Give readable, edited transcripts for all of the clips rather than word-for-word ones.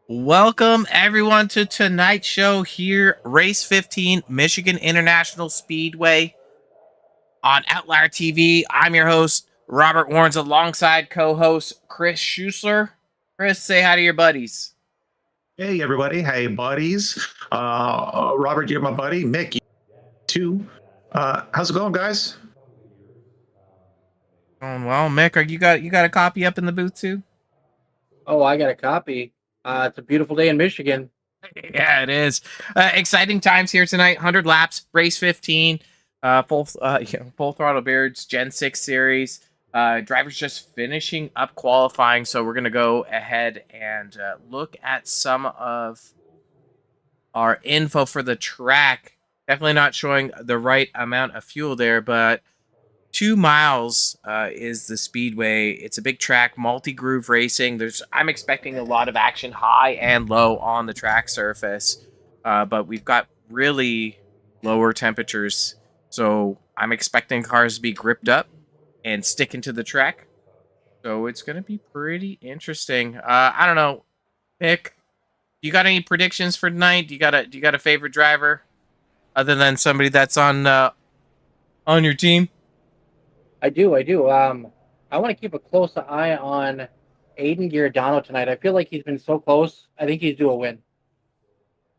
Welcome everyone to tonight's show here, Race 15, Michigan International Speedway on Outlier TV. I'm your host, Robert Warrens, alongside co-host Chris Schusler. Chris, say hi to your buddies. Hey everybody, hey buddies. Robert, you're my buddy. Mick, you too. How's it going, guys? Well, Mick, you got a copy up in the booth too? Oh, I got a copy. It's a beautiful day in Michigan. Yeah, it is. Exciting times here tonight. 100 laps, race 15, full throttle beards, Gen 6 series. Drivers just finishing up qualifying, so we're gonna go ahead and look at some of our info for the track. Definitely not showing the right amount of fuel there, but 2 miles is the speedway. It's a big track, multi-groove racing. I'm expecting a lot of action high and low on the track surface, but we've got really lower temperatures, so I'm expecting cars to be gripped up and sticking to the track. So it's going to be pretty interesting. I don't know, Nick, you got any predictions for tonight? Do you got a favorite driver other than somebody that's on your team? I do. I want to keep a close eye on Aiden Giordano tonight. I feel like he's been so close. I think he's due a win.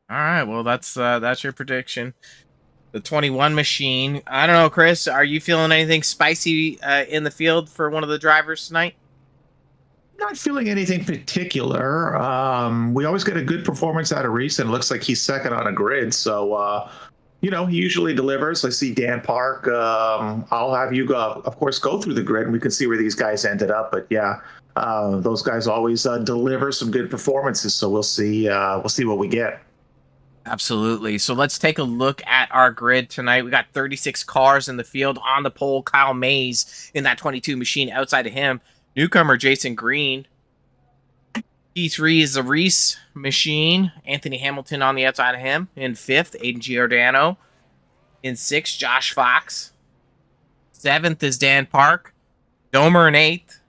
All right, well that's your prediction. The 21 machine. I don't know, Chris. Are you feeling anything spicy in the field for one of the drivers tonight? Not feeling anything particular. We always get a good performance out of Reese, and it looks like he's second on a grid. So, he usually delivers. I see Dan Park. I'll have you, of course, go through the grid, and we can see where these guys ended up. But yeah, those guys always deliver some good performances. So we'll see. We'll see what we get. Absolutely. So let's take a look at our grid tonight. We got 36 cars in the field. On the pole, Kyle Mays in that 22 machine. Outside of him, newcomer Jason Green. P3 is the Reese machine. Anthony Hamilton on the outside of him. In fifth, Aiden Giordano. In sixth, Josh Fox. Seventh is Dan Park. Domer in eighth.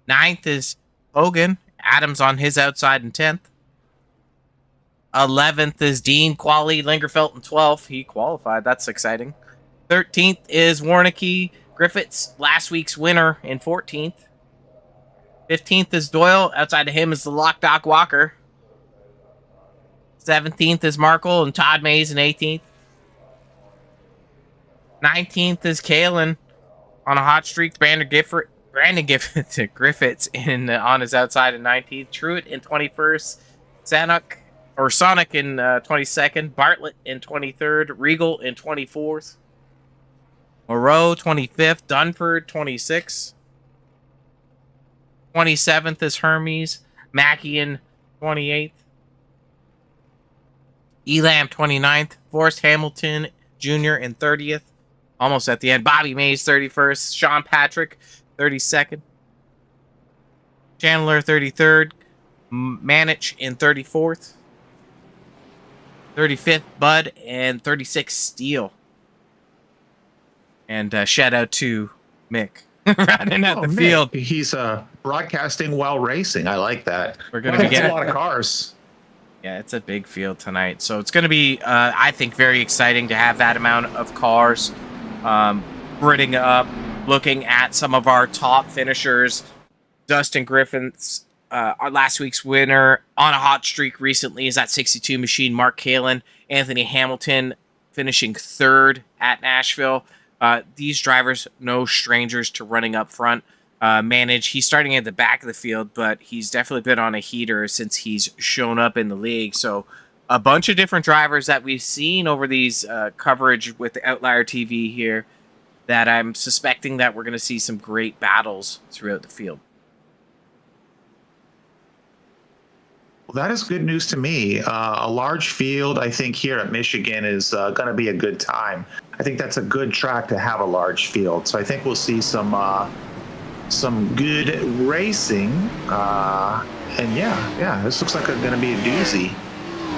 Ninth is Hogan. Adams on his outside in 10th. 11th is Dean Qualley. Lingerfelt in 12th. He qualified. That's exciting. 13th is Warnicki. Griffiths, last week's winner, in 14th. 15th is Doyle. Outside of him is the Lock Doc Walker. 17th is Markle and Todd Mays in 18th. 19th is Kalen on a hot streak. Brandon Griffiths on his outside in 19th. Truitt in 21st. Sonic in 22nd. Bartlett in 23rd. Regal in 24th. Moreau 25th. Dunford 26th. 27th is Hermes. Mackey in 28th. Elam 29th. Forrest Hamilton Jr. in 30th. Almost at the end. Bobby Mays 31st. Sean Patrick 32nd. Chandler 33rd. Manich in 34th. 35th Bud and 36th Steele. And shout out to Mick running out the Mick, field. He's broadcasting while racing. I like that. We're gonna be getting a lot of cars. Yeah, it's a big field tonight, so it's going to be, I think, very exciting to have that amount of cars gridding up, looking at some of our top finishers. Dustin Griffiths, our last week's winner, on a hot streak recently, is that 62 machine. Mark Kalen, Anthony Hamilton finishing third at Nashville. These drivers, no strangers to running up front. He's starting at the back of the field, but he's definitely been on a heater since he's shown up in the league. So a bunch of different drivers that we've seen over these coverage with the Outlier TV here that I'm suspecting that we're going to see some great battles throughout the field. Well, that is good news to me. A large field, I think, here at Michigan is going to be a good time. I think that's a good track to have a large field. So I think we'll see some good racing. And yeah, this looks like it's going to be a doozy.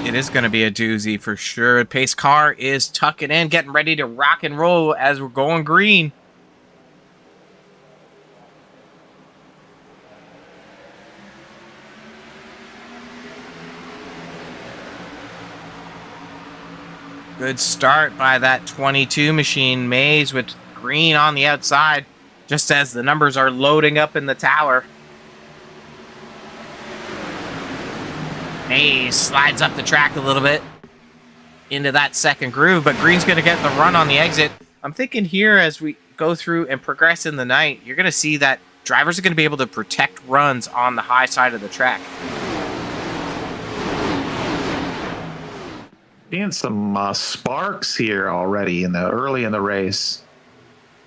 It is going to be a doozy for sure. Pace car is tucking in, getting ready to rock and roll as we're going green. Good start by that 22 machine. Maze with green on the outside, just as the numbers are loading up in the tower. Maze slides up the track a little bit into that second groove, but green's going to get the run on the exit. I'm thinking here as we go through and progress in the night, you're going to see that drivers are going to be able to protect runs on the high side of the track. Seeing some sparks here already early in the race.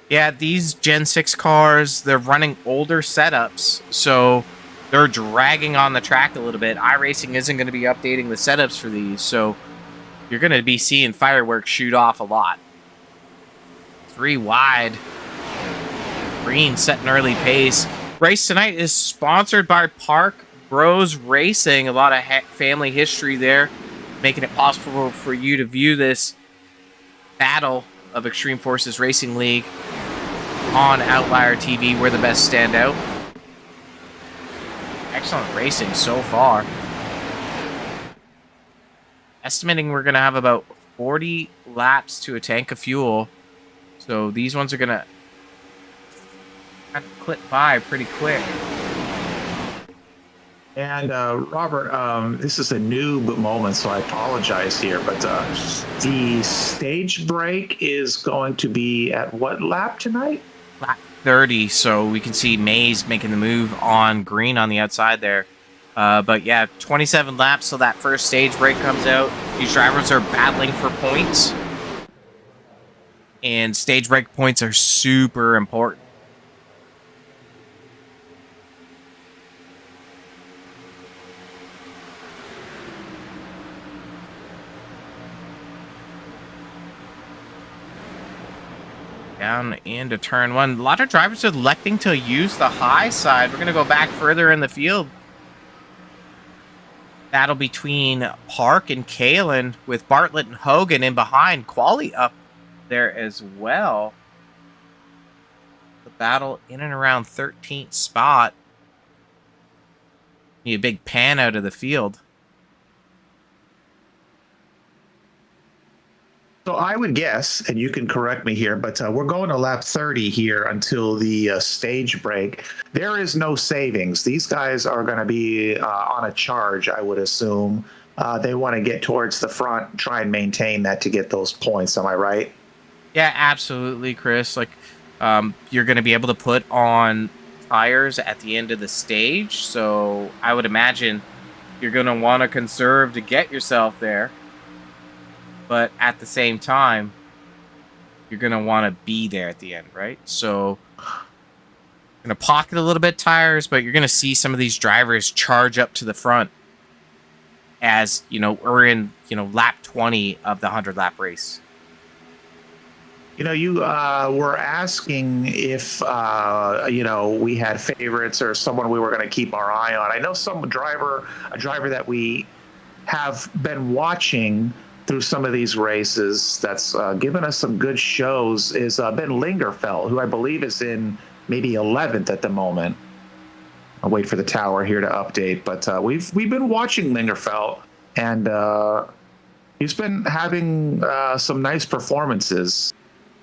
Yeah, these Gen 6 cars, they're running older setups, so they're dragging on the track a little bit. iRacing isn't going to be updating the setups for these, so you're going to be seeing fireworks shoot off a lot. 3 wide. Green setting early pace. Race tonight is sponsored by Park Bros Racing. A lot of family history there, making it possible for you to view this battle of Extreme Forces Racing League on Outlier TV. We're the best stand out. Excellent racing so far. Estimating we're going to have about 40 laps to a tank of fuel. So these ones are going to kind of clip by pretty quick. And Robert, this is a noob moment, so I apologize here, but the stage break is going to be at what lap tonight? Lap 30, so we can see Maze making the move on green on the outside there. But yeah, 27 laps till that first stage break comes out. These drivers are battling for points, and stage break points are super important. Down into turn 1. A lot of drivers are electing to use the high side. We're going to go back further in the field. Battle between Park and Kalen, with Bartlett and Hogan in behind. Quali up there as well. The battle in and around 13th spot. Need a big pan out of the field. So I would guess, and you can correct me here, but we're going to lap 30 here until the stage break. There is no savings. These guys are going to be on a charge, I would assume. They want to get towards the front, try and maintain that to get those points. Am I right? Yeah, absolutely, Chris. Like, you're going to be able to put on tires at the end of the stage, so I would imagine you're going to want to conserve to get yourself there. But at the same time, you're going to want to be there at the end, right? So, going to pocket a little bit tires, but you're going to see some of these drivers charge up to the front as, you know, we're in, you know, lap 20 of the 100-lap race. You know, you were asking if, you know, we had favorites or someone we were going to keep our eye on. I know a driver that we have been watching through some of these races that's given us some good shows is Ben Lingerfeld, who I believe is in maybe 11th at the moment. I'll wait for the tower here to update, but we've been watching Lingerfeld, and he's been having some nice performances.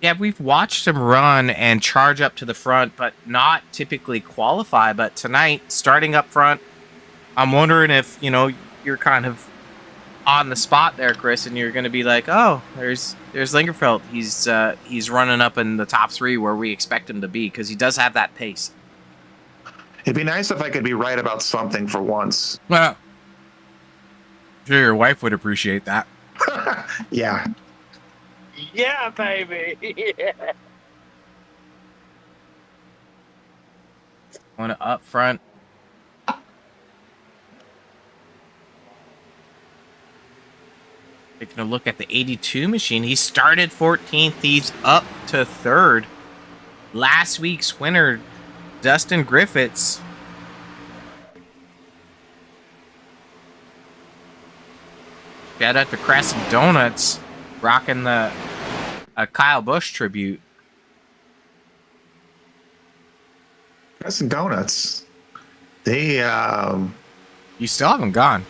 Yeah, we've watched him run and charge up to the front, but not typically qualify. But tonight, starting up front, I'm wondering if, you know, you're kind of on the spot there, Chris, and you're going to be like, oh, there's Lingerfeld. He's running up in the top 3 where we expect him to be, because he does have that pace. It'd be nice if I could be right about something for once. Well, I'm sure your wife would appreciate that. Yeah. Yeah, baby. Yeah. Going up front. Taking a look at the 82 machine. He started 14th. He's up to 3rd. Last week's winner, Dustin Griffiths. Shout out to Crescent Donuts, rocking the Kyle Busch tribute. Crescent Donuts. They You still haven't gone.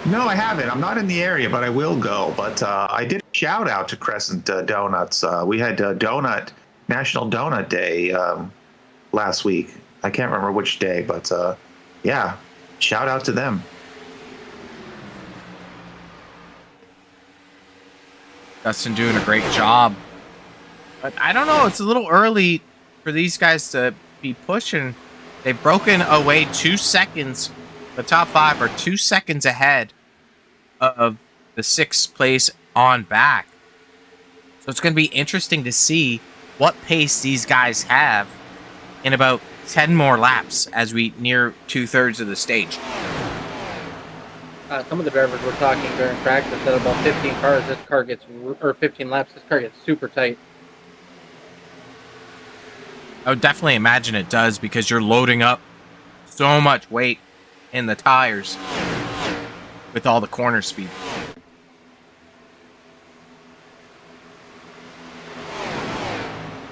No, I haven't. I'm not in the area, but I will go. But I did a shout out to Crescent Donuts. We had National Donut Day last week. I can't remember which day, but yeah, shout out to them. Dustin doing a great job. But I don't know. It's a little early for these guys to be pushing. They've broken away 2 seconds. The top 5 are 2 seconds ahead of the 6th place on back. So it's going to be interesting to see what pace these guys have in about 10 more laps as we near 2/3 of the stage. Some of the drivers were talking during practice that about 15 cars, this car gets, or 15 laps, this car gets super tight. I would definitely imagine it does because you're loading up so much weight in the tires with all the corner speed.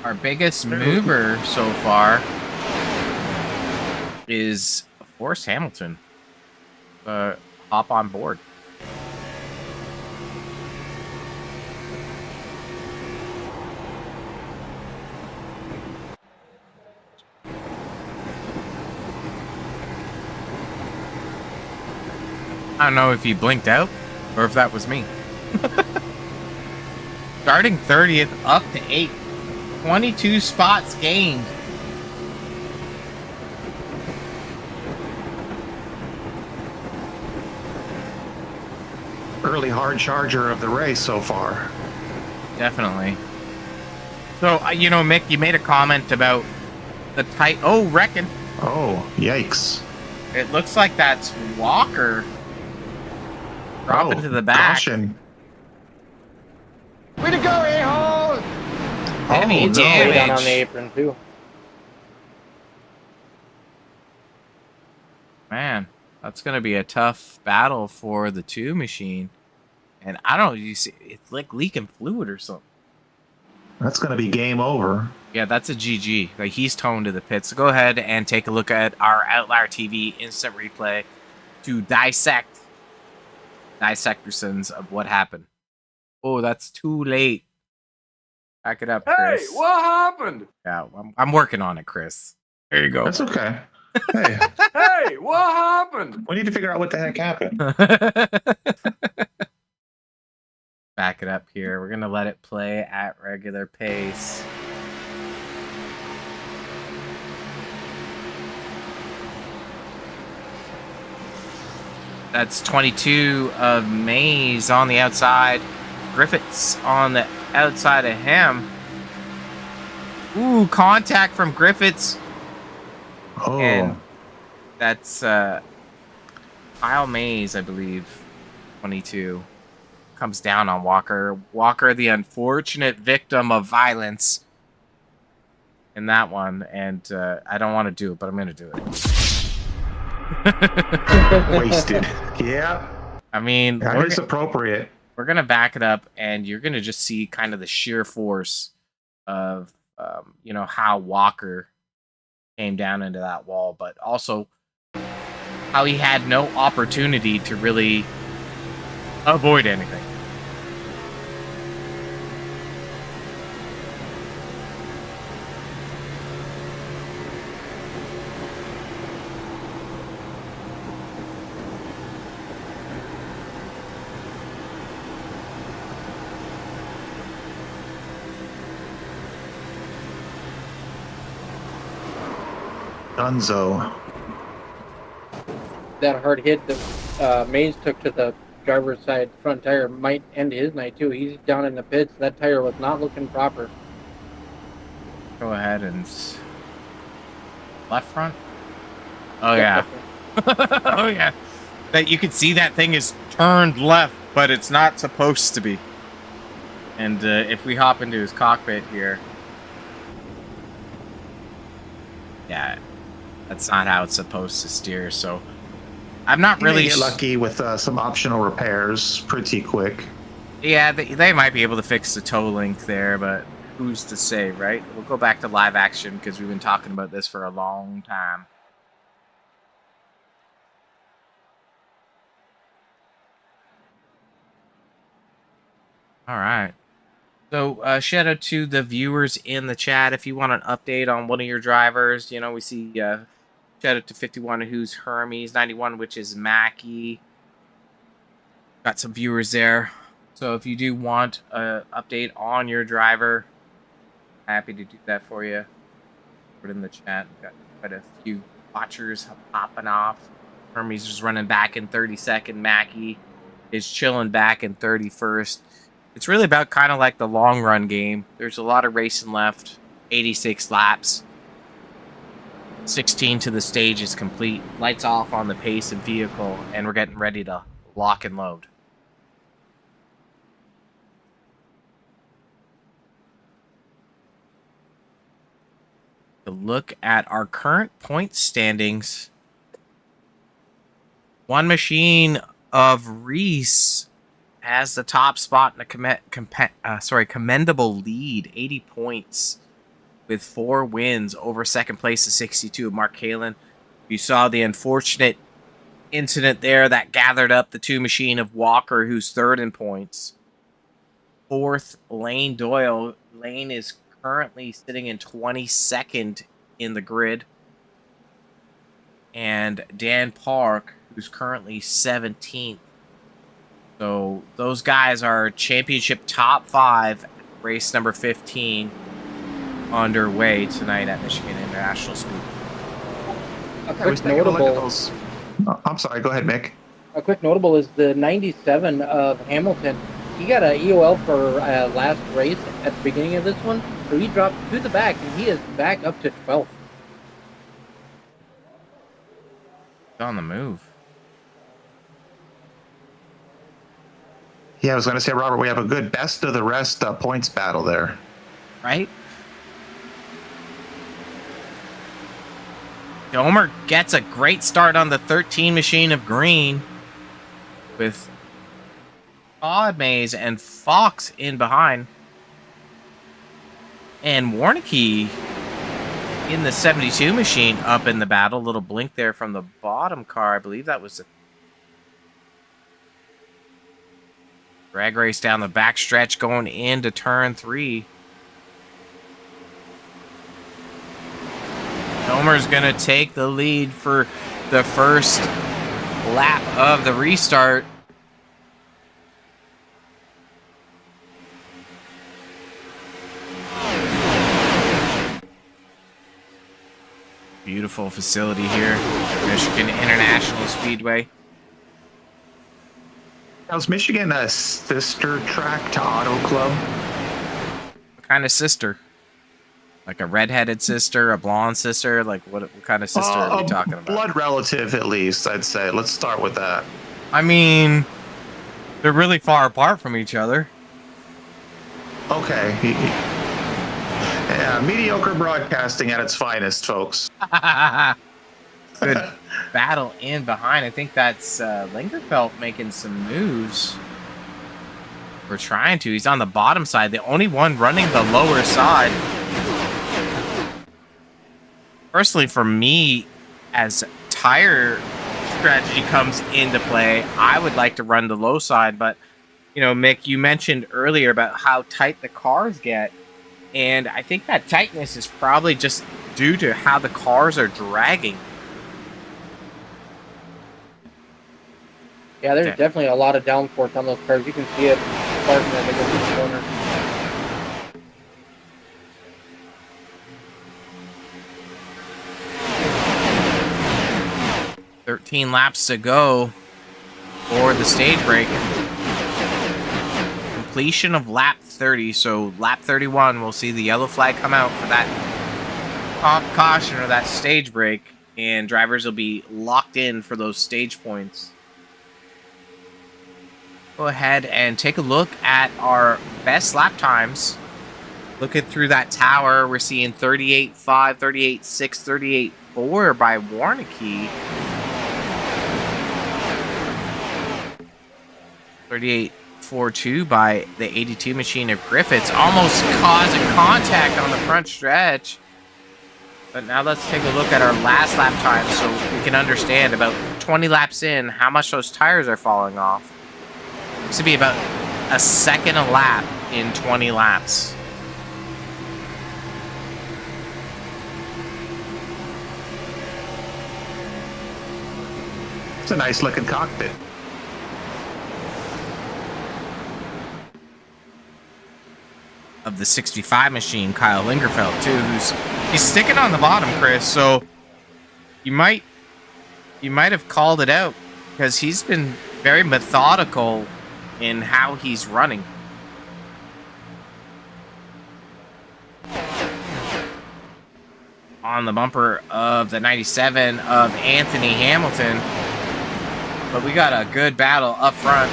Our biggest mover so far is Forrest Hamilton. Hop on board. I don't know if he blinked out or if that was me. Starting 30th up to 8th. 22 spots gained. Early hard charger of the race so far. Definitely. So, Mick, you made a comment about the tight... Oh, reckon. Oh, yikes. It looks like that's Walker. Dropping to the back. Caution. Way to go, a-hole! Heavy no. Way down on damage. the apron, too. Man, that's going to be a tough battle for the 2 machine. And I don't know, you see, it's like leaking fluid or something. That's going to be game over. Yeah, that's a GG. Like, he's toned to the pits. So go ahead and take a look at our Outlier TV instant replay to dissect dissectersons of what happened. Oh, that's too late. Back it up, Chris. Hey, what happened? Yeah, I'm working on it, Chris. There you go. That's okay. Hey, Hey, what happened? we need to figure out what the heck happened. Back it up here. We're going to let it play at regular pace. That's 22 of Mays on the outside. Griffiths on the outside of him. Ooh, contact from Griffiths. Oh, And that's Kyle Mays, I believe. 22. Comes down on Walker. Walker, the unfortunate victim of violence in that one. And I don't want to do it, but I'm going to do it. wasted. Yeah, I mean, that is appropriate. we're going to back it up, and you're going to just see kind of the sheer force of, how Walker came down into that wall, but also how he had no opportunity to really avoid anything. Dunzo. That hard hit that Mays took to the driver's side front tire might end his night, too. He's down in the pits. That tire was not looking proper. Go ahead and left front. Oh yeah. Oh yeah. That you can see that thing is turned left, but it's not supposed to be. And if we hop into his cockpit here, yeah, that's not how it's supposed to steer. So I'm not You may really get lucky with some optional repairs pretty quick. Yeah, they might be able to fix the toe link there, but who's to say, right? We'll go back to live action because we've been talking about this for a long time. All right. So shout out to the viewers in the chat. If you want an update on one of your drivers, you know, we see shout out to 51 who's Hermes, 91 which is Mackie. Got some viewers there. So if you do want an update on your driver, happy to do that for you. Put it in the chat. We've got quite a few watchers popping off. Hermes is running back in 32nd. Mackie is chilling back in 31st. It's really about kind of like the long run game. There's a lot of racing left. 86 laps. 16 to the stage is complete. Lights off on the pace and vehicle, and we're getting ready to lock and load. To look at our current point standings. One machine of Reese has the top spot in a commendable lead, 80 points, with 4 wins over second place of 62 of Mark Kalin. You saw the unfortunate incident there that gathered up the 2 machine of Walker, who's 3rd in points. 4th, Lane Doyle. Lane is currently sitting in 22nd in the grid. And Dan Park, who's currently 17th. So those guys are championship top 5, race number 15, underway tonight at Michigan International Speed. A quick notable. I'm sorry. Go ahead, Mick. A quick notable is the 97 of Hamilton. He got a EOL for last race at the beginning of this one, so he dropped to the back, and he is back up to 12th. On the move. Yeah, I was going to say, Robert, we have a good best of the rest points battle there. Right? Domer gets a great start on the 13 machine of green with Todd Mays and Fox in behind. And Warnicki in the 72 machine up in the battle. Little blink there from the bottom car. I believe that was the drag race down the back stretch going into turn 3. Domer's going to take the lead for the first lap of the restart. Beautiful facility here, Michigan International Speedway. Now, is Michigan a sister track to Auto Club? What kind of sister? Like a redheaded sister, a blonde sister? Like what kind of sister are we talking about? Blood relative, at least, I'd say. Let's start with that. I mean, they're really far apart from each other. Okay. Yeah, mediocre broadcasting at its finest, folks. Good battle in behind. I think that's Lingerfeld making some moves. We're trying to. He's on the bottom side. The only one running the lower side. Personally, for me, as tire strategy comes into play, I would like to run the low side. But, you know, Mick, you mentioned earlier about how tight the cars get. And I think that tightness is probably just due to how the cars are dragging. Yeah, there's definitely a lot of downforce on those cars. You can see it starting as they go through the corner. 13 laps to go for the stage break. Completion of lap 30. So lap 31, we'll see the yellow flag come out for that caution or that stage break. And drivers will be locked in for those stage points. Go ahead and take a look at our best lap times. Looking through that tower, we're seeing 38.5, 38.6, 38.4 by Warnicki. 38.42 by the 82 machine of Griffiths. Almost causing contact on the front stretch. But now let's take a look at our last lap time so we can understand about 20 laps in how much those tires are falling off. This would be about a second a lap in 20 laps. It's a nice looking cockpit. Of the 65 machine, Kyle Lingerfeld too, he's sticking on the bottom, Chris. So you might have called it out because he's been very methodical in how he's running. On the bumper of the 97 of Anthony Hamilton, but we got a good battle up front.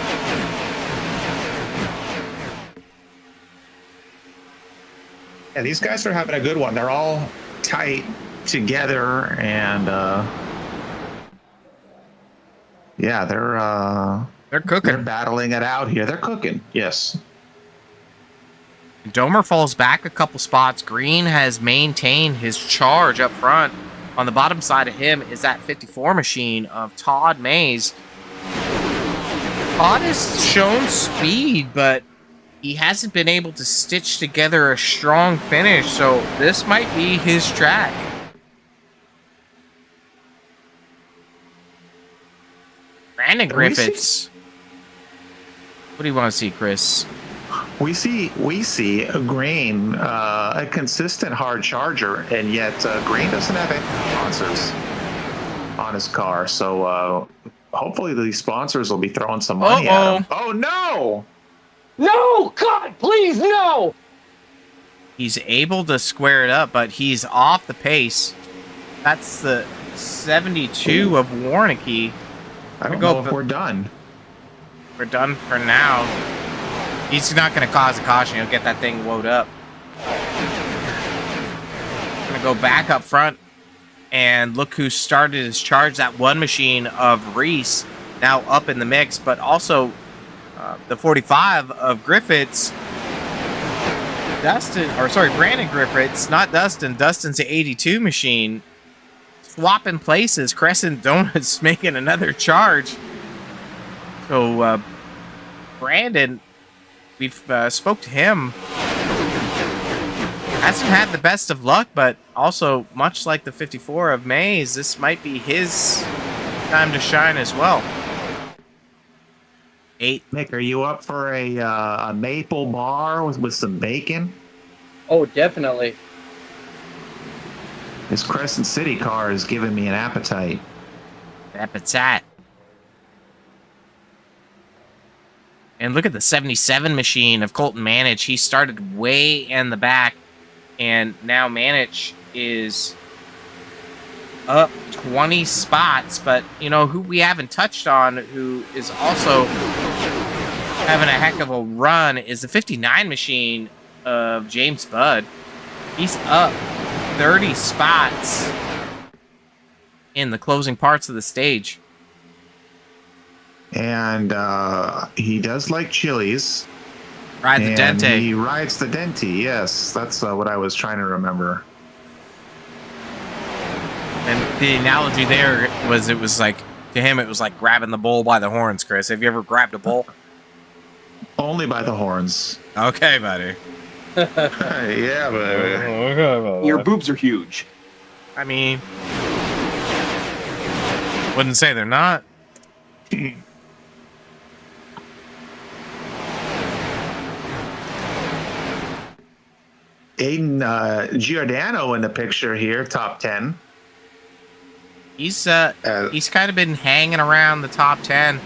Yeah, these guys are having a good one. They're all tight together, and yeah, They're cooking. They're battling it out here. They're cooking. Yes. Domer falls back a couple spots. Green has maintained his charge up front. On the bottom side of him is that 54 machine of Todd Mays. Todd has shown speed, but he hasn't been able to stitch together a strong finish, so this might be his track. Brandon Griffiths. What do you want to see, Chris? We see a Green, a consistent hard charger, and yet Green doesn't have any sponsors on his car. So hopefully these sponsors will be throwing some money at him. Oh no! No, God, please, no! He's able to square it up, but he's off the pace. That's the 72 of Warnicki. I don't know if we're done. We're done for now. He's not going to cause a caution. He'll get that thing woed up. Going to go back up front. And look who started his charge. That one machine of Reese now up in the mix. But also the 45 of Griffiths. Brandon Griffiths. Not Dustin. Dustin's the 82 machine. Swapping places. Crescent Donuts making another charge. So Brandon, we've spoke to him. Hasn't had the best of luck, but also much like the 54 of Mays, this might be his time to shine as well. 8. Nick, are you up for a maple bar with some bacon? Oh, definitely. This Crescent City car is giving me an appetite. Appetite. And look at the 77 machine of Colton Manich. He started way in the back, and now Manich is up 20 spots. But, you know, who we haven't touched on, who is also having a heck of a run, is the 59 machine of James Budd. He's up 30 spots in the closing parts of the stage. And he does like chilies. Ride the Dente. He rides the Dente, yes. That's what I was trying to remember. And the analogy there was, it was like, to him, it was like grabbing the bull by the horns, Chris. Have you ever grabbed a bull? Only by the horns. Okay, buddy. Yeah, baby. Your boobs are huge. I mean, wouldn't say they're not. Aiden Giordano in the picture here, top 10. He's kind of been hanging around the top 10.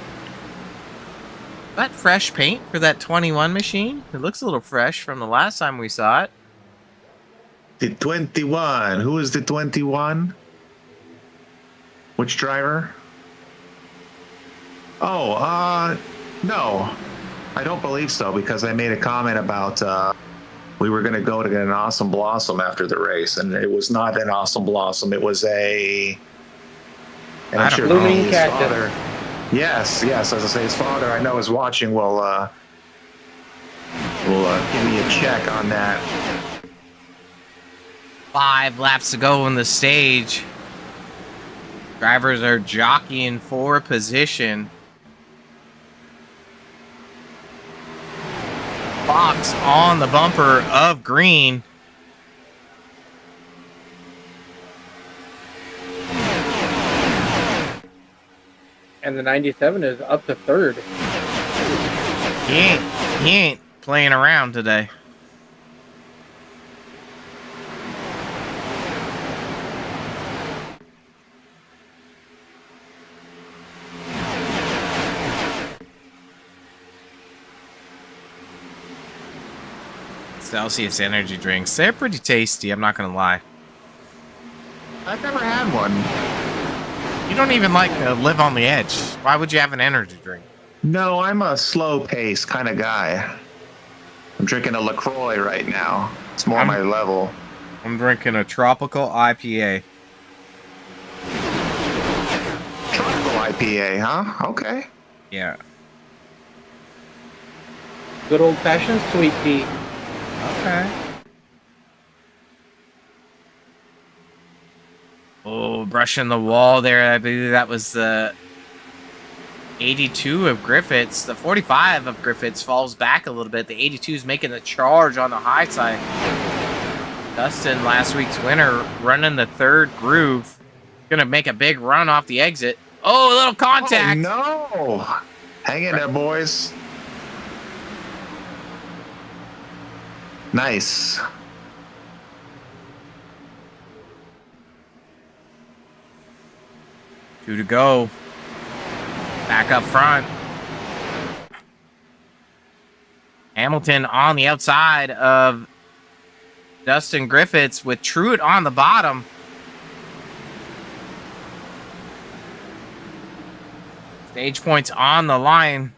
That fresh paint for that 21 machine? It looks a little fresh from the last time we saw it. The 21. Who is the 21? Which driver? Oh, no. I don't believe so, because I made a comment about we were going to go to get an Awesome Blossom after the race, and it was not an Awesome Blossom. It was a... And I'm sure Blooming his cactus. father... Yes, as I say, his father, I know, is watching, will give me a check on that. 5 laps to go on the stage. Drivers are jockeying for position. Fox on the bumper of green. And the 97 is up to third. He ain't playing around today. Celsius energy drinks. They're pretty tasty, I'm not gonna lie. I've never had one. You don't even like to live on the edge. Why would you have an energy drink? No, I'm a slow pace kind of guy. I'm drinking a LaCroix right now. It's more my level. I'm drinking a tropical IPA. Tropical IPA, huh? Okay. Yeah. Good old fashioned sweet tea. Okay. Oh, brushing the wall there. I believe that was the 82 of Griffiths. The 45 of Griffiths falls back a little bit. The 82 is making the charge on the high side. Dustin, last week's winner, running the third groove. Gonna make a big run off the exit. Oh, a little contact. Oh, no. Hang in there, boys. Nice. Two to go. Back up front. Hamilton on the outside of Dustin Griffiths with Truitt on the bottom. Stage points on the line.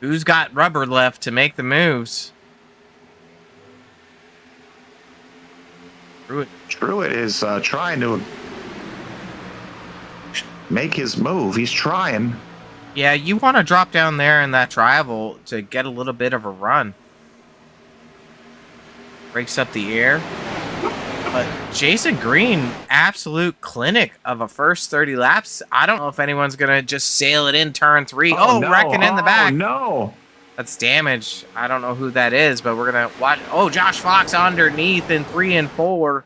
Who's got rubber left to make the moves? Truitt is trying to make his move. He's trying. Yeah, you want to drop down there in that tri-oval to get a little bit of a run. Breaks up the air. But Jason Green, absolute clinic of a first 30 laps. I don't know if anyone's going to just sail it in turn 3. Oh, no. wrecking in the back. No. That's damage. I don't know who that is, but we're going to watch. Oh, Josh Fox underneath in 3 and 4.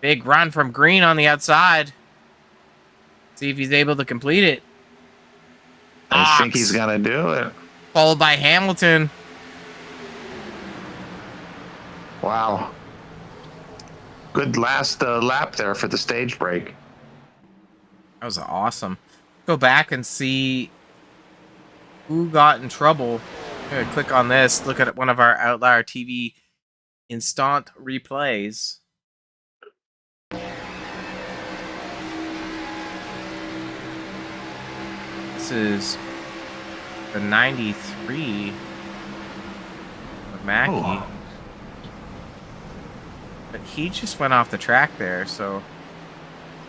Big run from Green on the outside. See if he's able to complete it. I think he's going to do it. Followed by Hamilton. Wow. Good last lap there for the stage break. That was awesome. Go back and see who got in trouble. I'm going to click on this. Look at one of our Outlier TV instant replays. This is the 93 of Mackey. Oh. But he just went off the track there, so...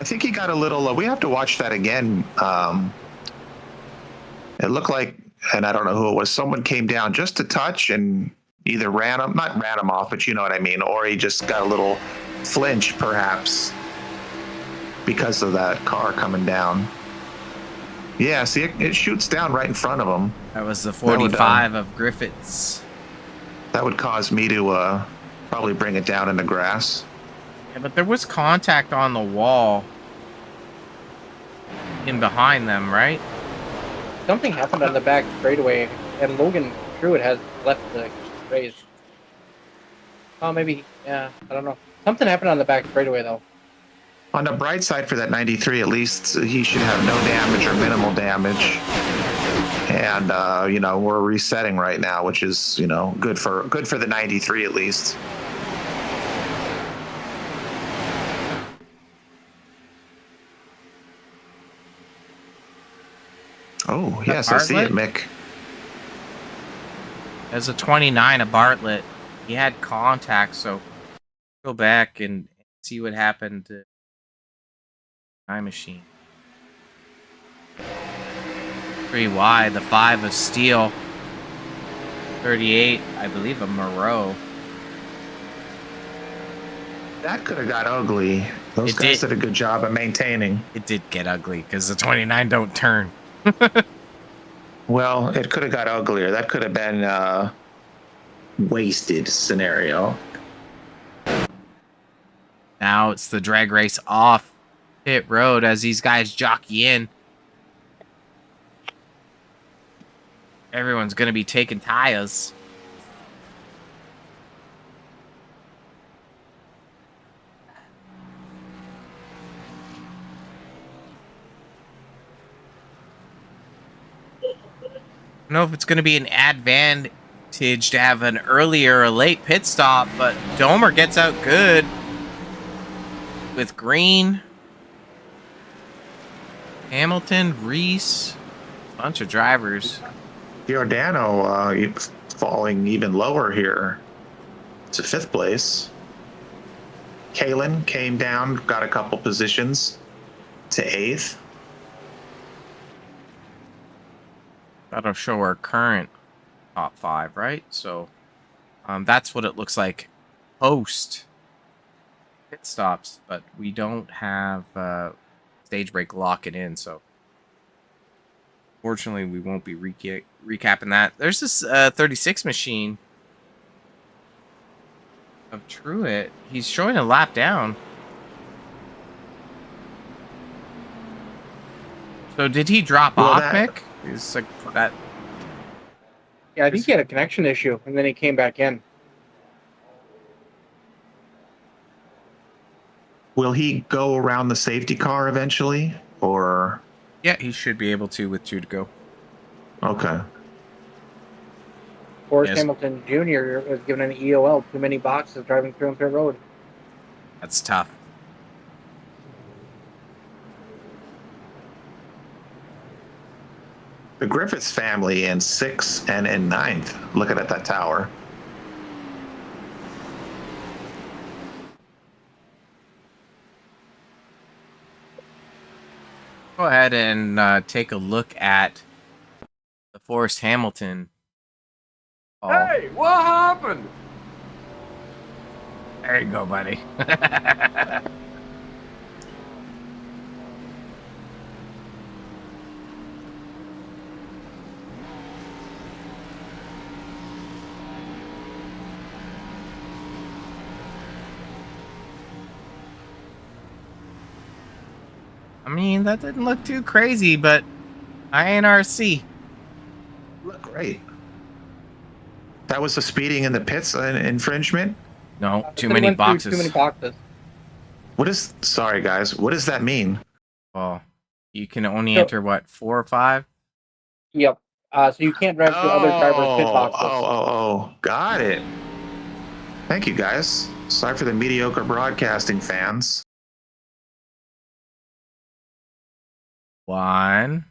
I think he got a little... we have to watch that again. It looked like, and I don't know who it was, someone came down just a touch and either not ran him off, but you know what I mean, or he just got a little flinch, perhaps, because of that car coming down. Yeah, see, it shoots down right in front of him. That was the 45 of Griffiths. That would cause me to probably bring it down in the grass. Yeah, but there was contact on the wall in behind them, right? Something happened on the back straightaway, and Logan Truitt has left the race. Oh, maybe, yeah, I don't know. Something happened on the back straightaway, though. On the bright side for that 93, at least he should have no damage or minimal damage. And we're resetting right now, which is good for the 93 at least. Oh yes, I see it, Mick. As a 29 of Bartlett, he had contact, so go back and see what happened to Time Machine. 3 wide, the 5 of Steele. 38, I believe, of Moreau. That could have got ugly. Those guys did a good job of maintaining. It did get ugly because the 29 don't turn. Well, it could have got uglier. That could have been wasted scenario. Now it's the drag race off pit road as these guys jockey in. Everyone's going to be taking tires. I don't know if it's going to be an advantage to have an earlier or late pit stop, but Domer gets out good with Green, Hamilton, Reese, bunch of drivers. Giordano falling even lower here to 5th place. Kalen came down, got a couple positions to 8th. That'll show our current top 5, right? So that's what it looks like post pit stops, but we don't have stage break locking in, so fortunately we won't be recapping that. There's this 36 machine of Truett. He's showing a lap down. So did he drop off, Mick? It's like that. Yeah, I think he had a connection issue, and then he came back in. Will he go around the safety car eventually, or? Yeah, he should be able to with 2 to go. Okay. Forrest Yes. Hamilton Jr. was given an EOL, too many boxes driving through on pit road. That's tough. The Griffiths family in 6th and in 9th. Looking at that tower. Go ahead and take a look at the Forrest Hamilton. Hey, what happened? There you go, buddy. I mean, that didn't look too crazy, but INRC. Look great. That was the speeding in the pits infringement. No, too They many went through boxes. Too many boxes. What is? Sorry, guys. What does that mean? Well, you can only So- enter, what, 4 or 5? Yep. So you can't drive through other drivers' pit boxes. Oh, got it. Thank you, guys. Sorry for the mediocre broadcasting fans. 1.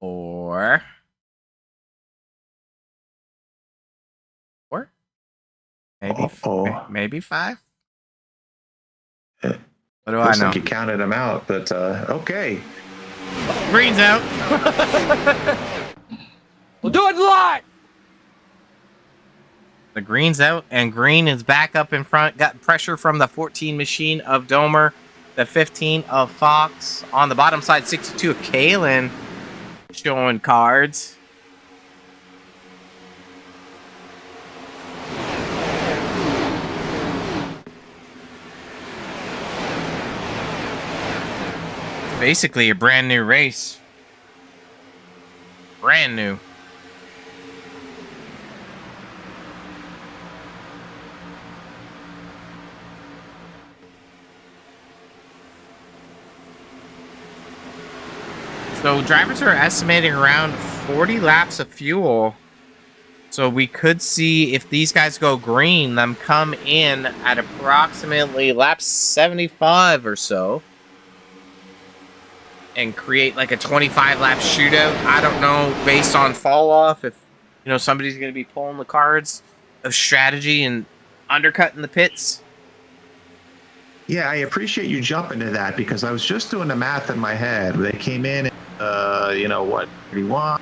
4. 4? Maybe, maybe 5? Eh, What do I Looks know? like you counted them out, but okay. Green's out. We'll do it live. The green's out, and Green is back up in front. Got pressure from the 14 machine of Domer, the 15 of Fox. On the bottom side, 62 of Kalen showing cards. Basically a brand new race. Brand new. So drivers are estimating around 40 laps of fuel. So we could see, if these guys go green, them come in at approximately lap 75 or so. And create like a 25 lap shootout. I don't know, based on fall off, if somebody's going to be pulling the cards of strategy and undercutting the pits. Yeah, I appreciate you jumping to that because I was just doing the math in my head. They came in, 31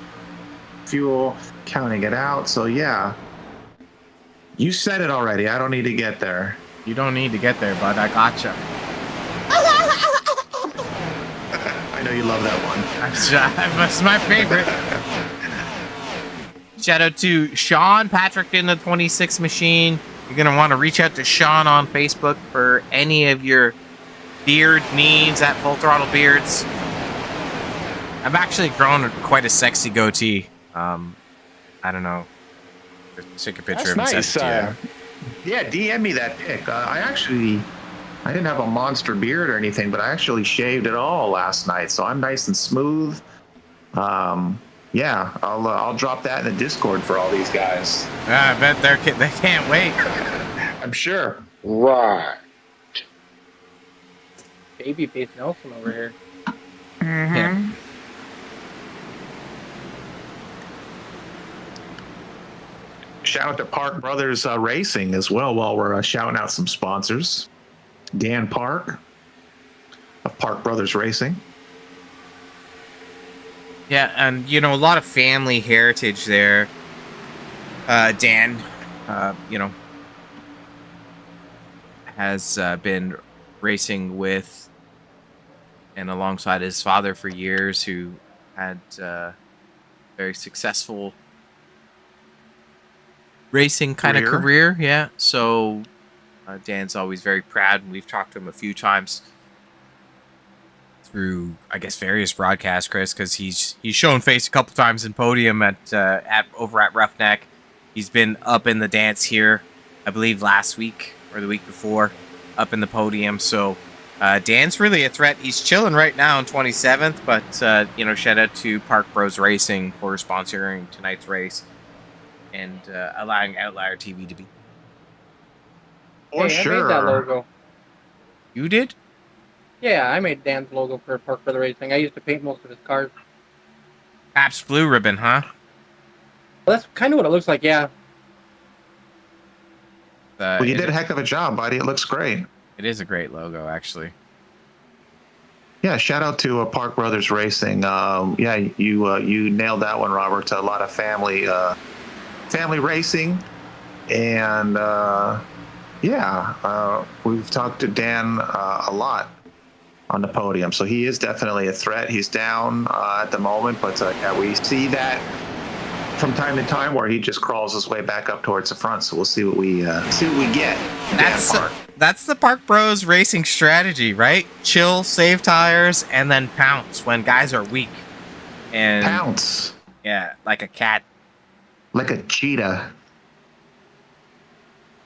fuel, counting it out. So yeah, you said it already. I don't need to get there. You don't need to get there, bud. I gotcha. know you love that one. That's my favorite. Shout out to Sean Patrick in the 26 machine. You're going to want to reach out to Sean on Facebook for any of your beard needs at Full Throttle Beards. I've actually grown quite a sexy goatee. I don't know. Take a picture That's of nice. Yeah, DM me that pic. I didn't have a monster beard or anything, but I actually shaved it all last night, so I'm nice and smooth. Yeah, I'll drop that in the Discord for all these guys. I bet they can't wait. I'm sure. Right. Babyface Nelson over here. Mm-hmm. Yeah. Shout out to Park Brothers Racing as well while we're shouting out some sponsors. Dan Park of Park Brothers Racing. Yeah, and a lot of family heritage there. Dan, has been racing with and alongside his father for years, who had very successful racing kind of career. Yeah, so Dan's always very proud, and we've talked to him a few times through, I guess, various broadcasts, Chris, because he's shown face a couple times in podium at over at Roughneck. He's been up in the dance here, I believe last week or the week before, up in the podium. So Dan's really a threat. He's chilling right now in 27th, but shout out to Park Bros Racing for sponsoring tonight's race and allowing Outlier TV to be. For sure. I made that logo. You did? Yeah, I made Dan's logo for Park Brother Racing. I used to paint most of his cars. Pabst Blue Ribbon, huh? Well, that's kind of what it looks like, yeah. Well, you did a heck of a job, buddy. It looks great. It is a great logo, actually. Yeah, shout out to Park Brothers Racing. Yeah, you nailed that one, Robert. A lot of family racing, and we've talked to Dan a lot on the podium, so he is definitely a threat. He's down at the moment, but yeah, we see that from time to time where he just crawls his way back up towards the front. So we'll see what we get. That's the Park Bros Racing strategy, right? Chill, save tires, and then pounce when guys are weak. And pounce. Yeah, like a cat. Like a cheetah.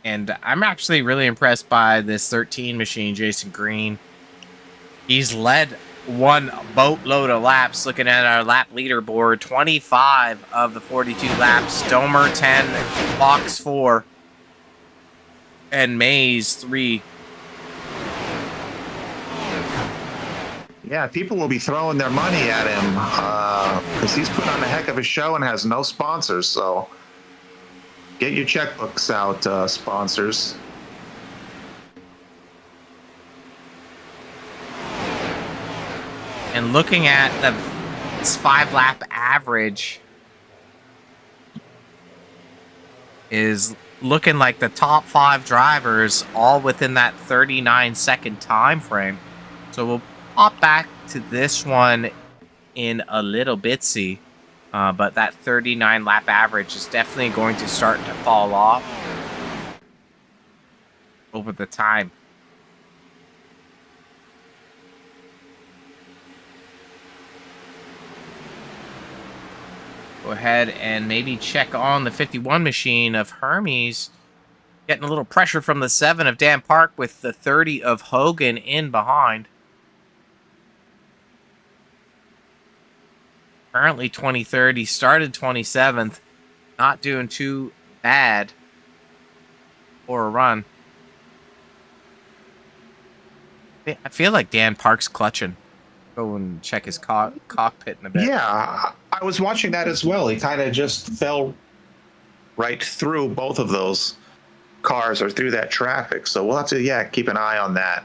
And I'm actually really impressed by this 13 machine, Jason Green. He's led one boatload of laps. Looking at our lap leaderboard, 25 of the 42 laps. Stomer 10, Fox 4, and Mays 3. Yeah, people will be throwing their money at him because he's put on a heck of a show and has no sponsors. So get your checkbooks out, sponsors. And looking at this 5-lap average is looking like the top 5 drivers all within that 39-second time frame. So we'll pop back to this one in a little bitsy, but that 39-lap average is definitely going to start to fall off over the time. Go ahead and maybe check on the 51 machine of Hermes. Getting a little pressure from the 7 of Dan Park with the 30 of Hogan in behind. Currently 23rd. He started 27th. Not doing too bad for a run. I feel like Dan Park's clutching. Go and check his cockpit in a bit. Yeah, I was watching that as well. He kind of just fell right through both of those cars or through that traffic. So we'll have to, keep an eye on that.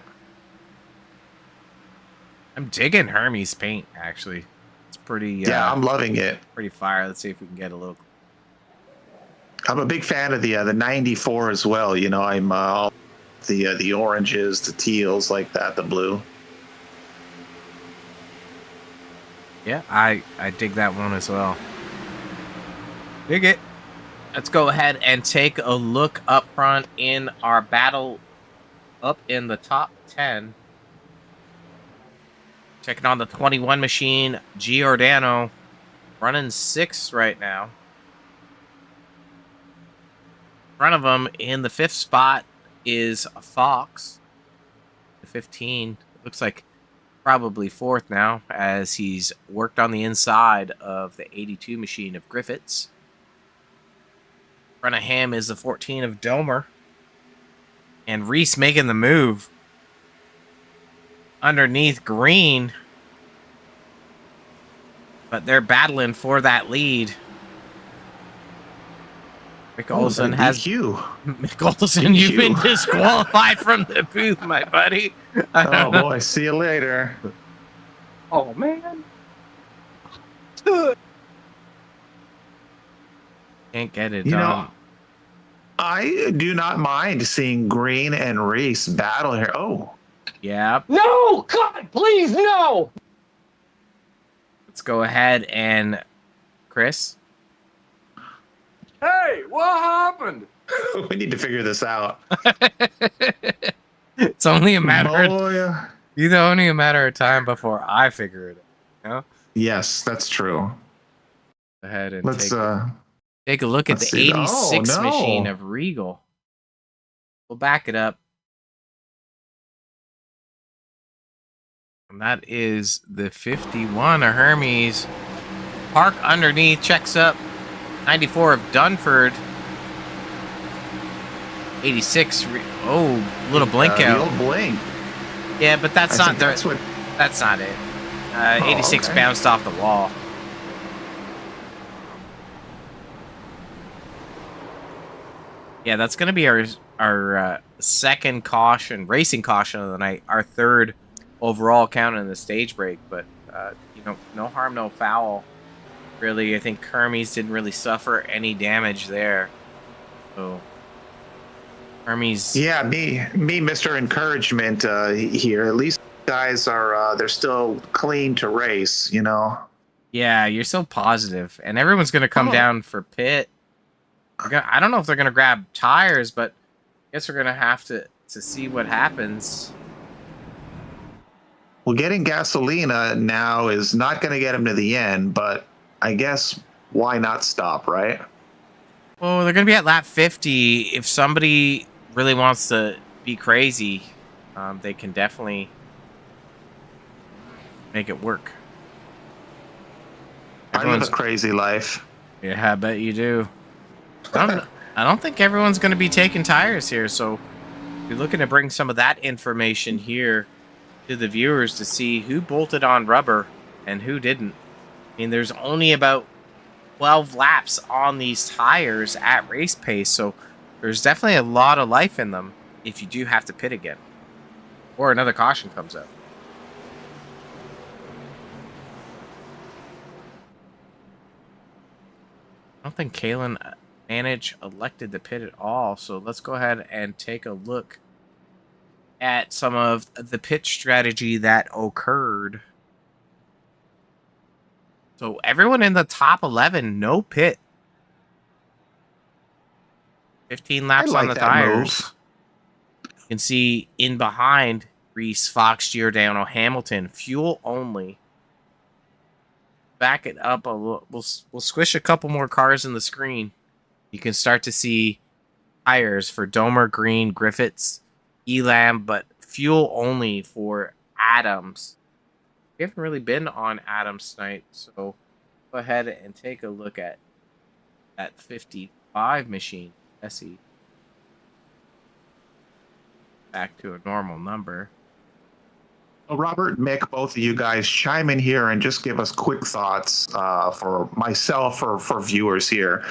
I'm digging Hermes paint, actually. It's pretty... yeah, I'm loving it. Pretty fire. Let's see if we can get a little... I'm a big fan of the 94 as well. You know, I'm all the oranges, the teals like that, the blue. Yeah, I dig that one as well. Dig it. Let's go ahead and take a look up front in our battle up in the top 10. Checking on the 21 machine, Giordano running 6th right now. In front of him in the 5th spot is Fox. The 15 looks like probably 4th now, as he's worked on the inside of the 82 machine of Griffiths. In front of him is the 14 of Domer. And Reese making the move underneath Green. But they're battling for that lead. Mick Olson has... Mick Olson, you've been disqualified from the booth, my buddy. Oh, boy. See you later. Oh, man. Can't get it You done. know, I do not mind seeing Green and Reese battle here. Oh. Yeah. No! God, please, no! Let's go ahead and... Chris? Hey, what happened? We need to figure this out. It's only a matter Boy. it's only a matter of time before I figure it out. You know? Yes, that's true. Go ahead and Let's take a look at the see. 86 Oh, no. machine of Regal. We'll back it up. And that is the 51 of Hermes. Park underneath, checks up. 94 of Dunford. 86. Little blink the out. old blink. Yeah, but that's not That's what. that's not it. 86 okay. bounced off the wall. Yeah, that's going to be our second caution, racing caution of the night. Our third overall count in the stage break, but no harm, no foul. Really, I think Hermes didn't really suffer any damage there. So Hermes, Yeah, me, Mr. Encouragement here. At least guys are they're still clean to race. You know. yeah, you're so positive, and everyone's going to come down for pit. I don't know if they're going to grab tires, but I guess we're going to have to see what happens. Well, getting gasolina now is not going to get him to the end, but I guess why not stop, right? Well, they're going to be at lap 50. If somebody really wants to be crazy, they can definitely make it work. I live a crazy life. Yeah, I bet you do. I don't think everyone's going to be taking tires here, so we're looking to bring some of that information here to the viewers to see who bolted on rubber and who didn't. I mean, there's only about 12 laps on these tires at race pace, so there's definitely a lot of life in them if you do have to pit again or another caution comes out. I don't think Kalen Manage elected to pit at all, so let's go ahead and take a look at some of the pit strategy that occurred. So everyone in the top 11, no pit. 15 laps on the tires. Move. You can see in behind Reese, Fox, Giordano, Hamilton, fuel only. Back it up a little. We'll squish a couple more cars in the screen. You can start to see tires for Domer, Green, Griffiths, Elam, but fuel only for Adams. We haven't really been on Adams tonight, so go ahead and take a look at that 55 machine. Essie. Back to a normal number. Well, Robert, Mick, both of you guys chime in here and just give us quick thoughts for myself or for viewers here.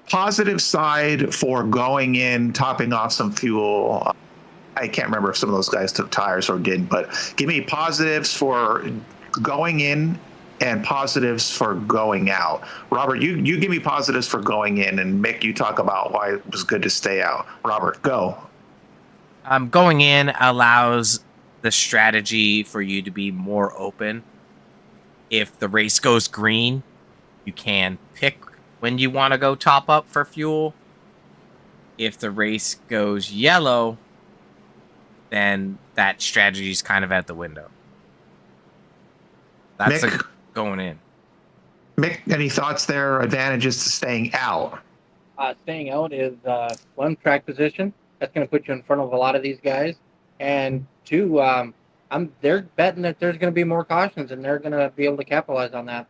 Positive side for going in, topping off some fuel. I can't remember if some of those guys took tires or didn't, but give me positives for going in and positives for going out. Robert, you give me positives for going in, and Mick, you talk about why it was good to stay out. Robert, go. Going in allows the strategy for you to be more open. If the race goes green, you can pick when you want to go top up for fuel. If the race goes yellow, then that strategy is kind of out the window. That's Mick, going in. Mick, any thoughts there? Advantages to staying out? Staying out is one, track position. That's going to put you in front of a lot of these guys, and two, they're betting that there's going to be more cautions, and they're going to be able to capitalize on that.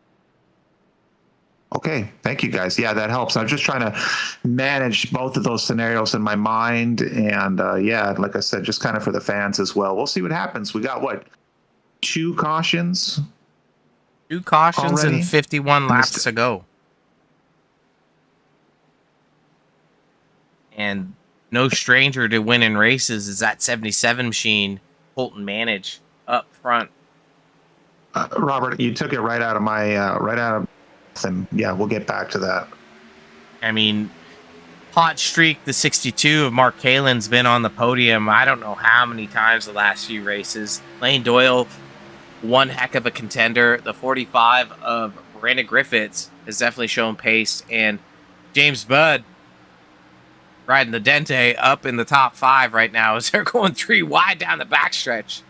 Okay, thank you guys. Yeah, that helps. I'm just trying to manage both of those scenarios in my mind, and yeah, like I said, just kind of for the fans as well. We'll see what happens. We got what, 2 cautions? 2 cautions already? and 51 laps to go. And no stranger to winning races is that 77 machine, Colton Manage, up front. Robert, you took it right out of my and yeah, we'll get back to that. I mean, hot streak, the 62 of Mark Kalen's been on the podium I don't know how many times the last few races. Lane Doyle, one heck of a contender. The 45 of Brandon Griffiths has definitely shown pace. And James Budd, riding the Dente, up in the top 5 right now as they're going 3 wide down the backstretch.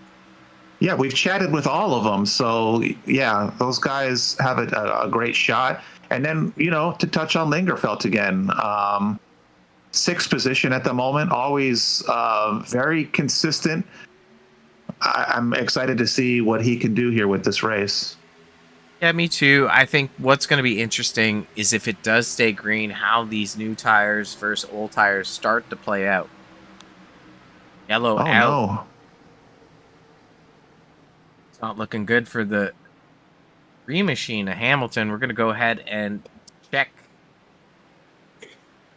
Yeah, we've chatted with all of them. So, yeah, those guys have a great shot. And then, you know, to touch on Lingerfelt again, 6th position at the moment, always very consistent. I'm excited to see what he can do here with this race. Yeah, me too. I think what's going to be interesting is if it does stay green, how these new tires versus old tires start to play out. Yellow out. No. It's not looking good for the green machine of Hamilton. We're going to go ahead and check.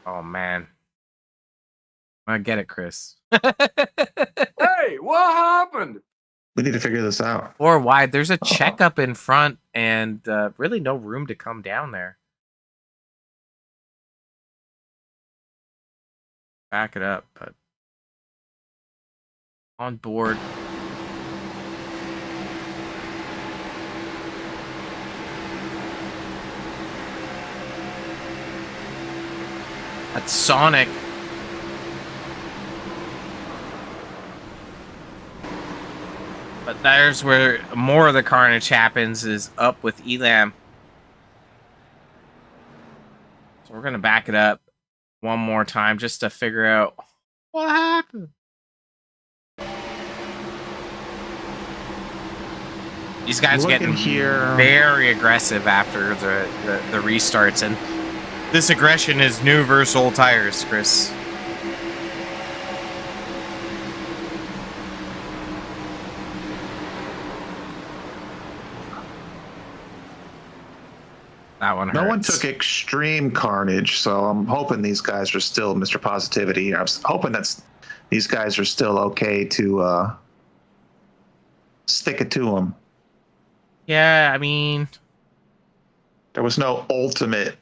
Oh, man. I get it, Chris. Hey, what happened? We need to figure this out. 4 wide. There's a checkup in front and really no room to come down there. Back it up, but on board. That's Sonic. But there's where more of the carnage happens, is up with Elam. So we're going to back it up one more time just to figure out what happened. These guys getting here very aggressive after the restarts. And this aggression is new versus old tires, Chris. That one hurts. No one took extreme carnage, so I'm hoping these guys are still Mr. Positivity. I'm hoping that these guys are still okay to stick it to them. Yeah, I mean, there was no ultimate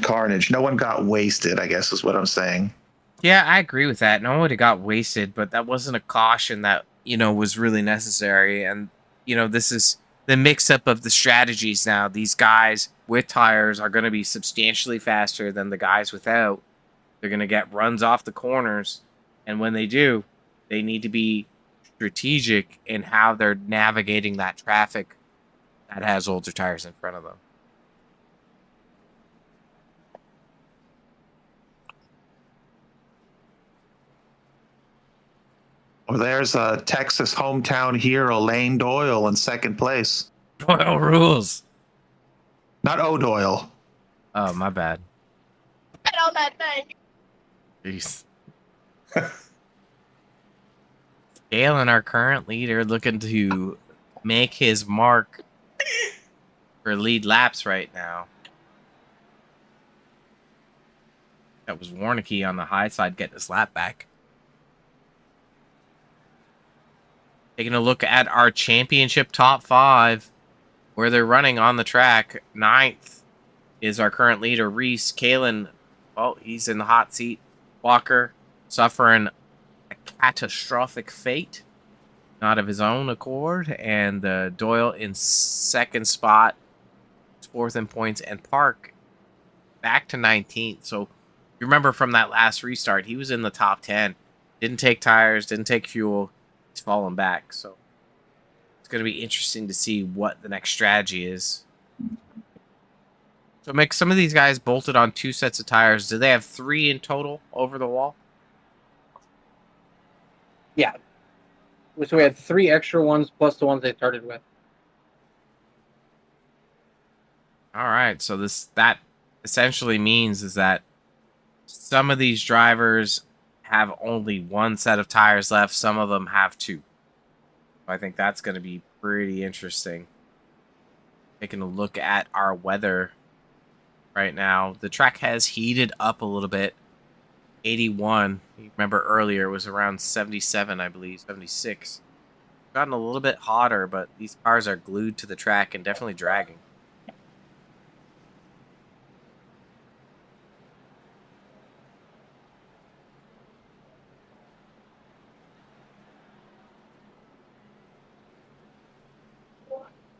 carnage. No one got wasted, I guess is what I'm saying. Yeah, I agree with that. No one got wasted, but that wasn't a caution that, was really necessary. And, this is the mix-up of the strategies now. These guys with tires are going to be substantially faster than the guys without. They're going to get runs off the corners. And when they do, they need to be strategic in how they're navigating that traffic that has older tires in front of them. Well, there's a Texas hometown hero, Lane Doyle, in 2nd place. Doyle rules. Not O'Doyle. Oh, my bad. Get on that thing. Jeez. Galen, our current leader, looking to make his mark for lead laps right now. That was Warnicki on the high side getting his lap back. Taking a look at our championship top 5, where they're running on the track. 9th is our current leader, Reese. Kalen, well, he's in the hot seat. Walker suffering a catastrophic fate. not of his own accord, and Doyle in second spot, fourth in points, and Park back to 19th. So you remember from that last restart, he was in the top 10. Didn't take tires, didn't take fuel. He's fallen back. So it's going to be interesting to see what the next strategy is. So, Mick, some of these guys bolted on 2 sets of tires. Do they have 3 in total over the wall? Yeah. So we had 3 extra ones plus the ones they started with. All right. So that essentially means is that some of these drivers have only 1 set of tires left. Some of them have 2. I think that's going to be pretty interesting. Taking a look at our weather right now. The track has heated up a little bit. 81. You remember earlier it was around 77, I believe, 76. Gotten a little bit hotter, but these cars are glued to the track and definitely dragging.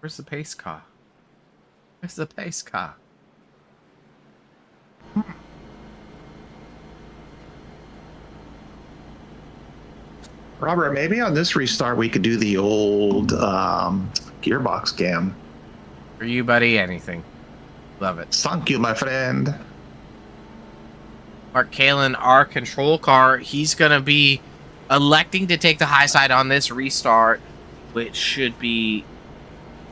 Where's the pace car? Where's the pace car? Robert, maybe on this restart we could do the old gearbox cam. For you, buddy, anything. Love it. Thank you, my friend. Mark Kalin, our control car, he's going to be electing to take the high side on this restart, which should be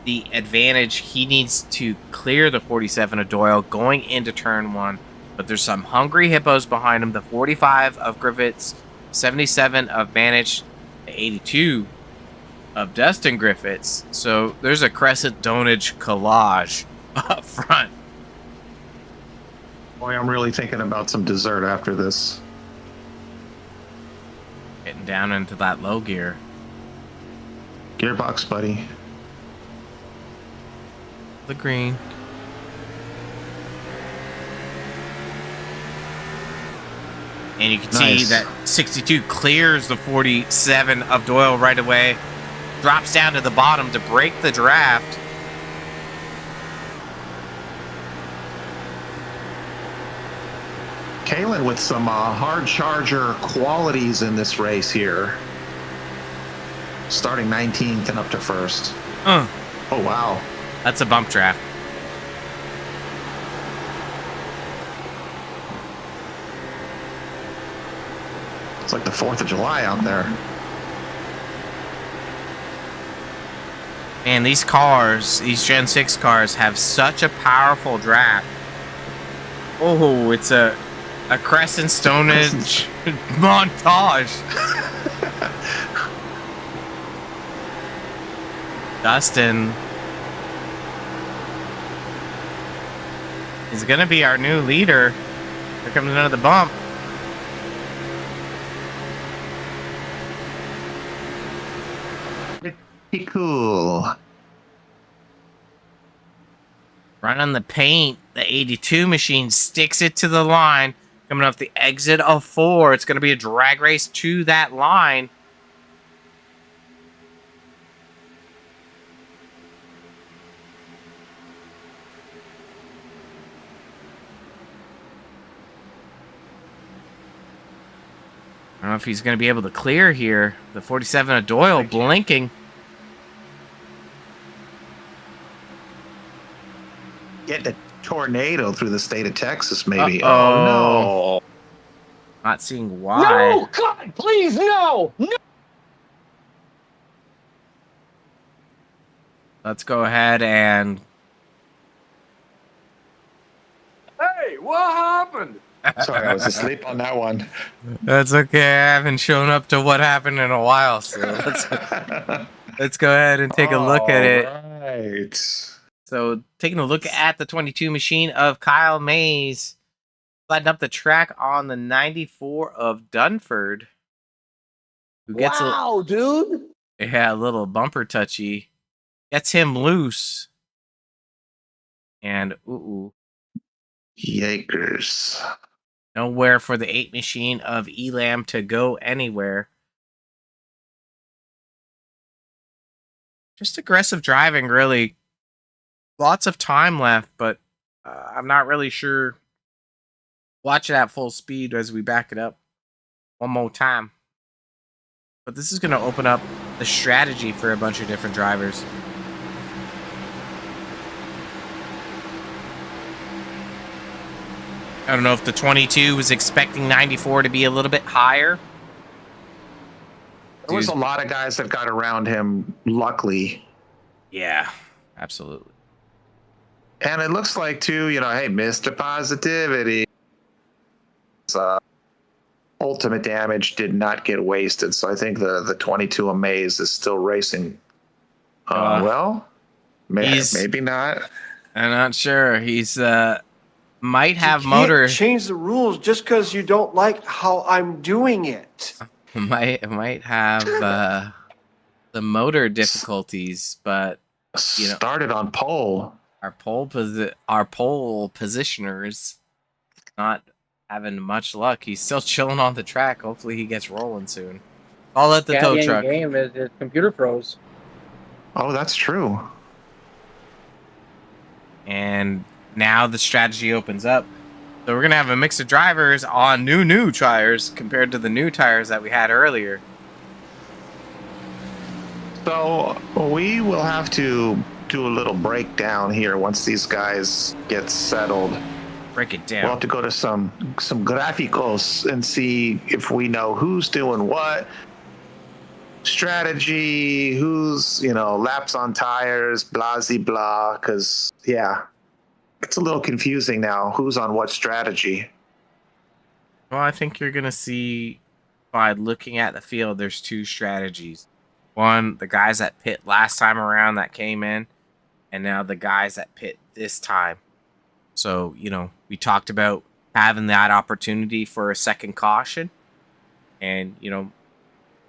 the advantage. He needs to clear the 47 of Doyle going into turn 1, but there's some hungry hippos behind him. The 45 of Griffiths, 77 of Manage, the 82 of Dustin Griffiths. So there's a Crescent Donage collage up front. Boy, I'm really thinking about some dessert after this. Getting down into that low gear. Gearbox, buddy. The green. And you can see that 62 clears the 47 of Doyle right away. Drops down to the bottom to break the draft. Kalin with some hard charger qualities in this race here. Starting 19th and up to first. Oh, wow. That's a bump draft. It's like the 4th of July out there. Man, these cars, these Gen 6 cars, have such a powerful draft. Oh, it's a Crescent Stonage montage. Dustin is going to be our new leader. Here comes another bump. Pretty cool. Run on the paint. The 82 machine sticks it to the line. Coming off the exit of 4. It's going to be a drag race to that line. I don't know if he's going to be able to clear here. The 47 of Doyle blinking. Getting a tornado through the state of Texas, maybe. Uh-oh. Oh, no. Not seeing why. No, God, please, no! No! Let's go ahead and... Hey, what happened? Sorry, I was asleep on that one. That's okay. I haven't shown up to what happened in a while, so let's go ahead and take a look at it. Right. So, taking a look at the 22 machine of Kyle Mays, sliding up the track on the 94 of Dunford, who gets dude. a little bumper touchy, gets him loose, and Yakers. nowhere for the 8 machine of Elam to go anywhere. Just aggressive driving, really. Lots of time left, but I'm not really sure. Watch it at full speed as we back it up one more time. But this is going to open up the strategy for a bunch of different drivers. I don't know if the 22 was expecting 94 to be a little bit higher. There was a lot of guys that got around him, luckily. Yeah, absolutely. And it looks like, too, hey, Mr. Positivity. Ultimate damage did not get wasted, so I think the 22 Amaze is still racing. Maybe not. I'm not sure. He's might have you motor. Can't change the rules just because you don't like how I'm doing it. Might have the motor difficulties, but started on pole. Our pole positioners not having much luck. He's still chilling on the track. Hopefully he gets rolling soon. I'll let the tow truck. Game is his computer froze. Oh, that's true. And now the strategy opens up. So we're gonna have a mix of drivers on new tires compared to the new tires that we had earlier. So we will have to do a little breakdown here once these guys get settled. Break it down. We'll have to go to some graphicos and see if we know who's doing what. Strategy, who's, laps on tires, blah, blah, because, it's a little confusing now. Who's on what strategy? Well, I think you're going to see, by looking at the field, there's two strategies. One, the guys that pit last time around that came in, and now the guys that pit this time. So, we talked about having that opportunity for a second caution. And,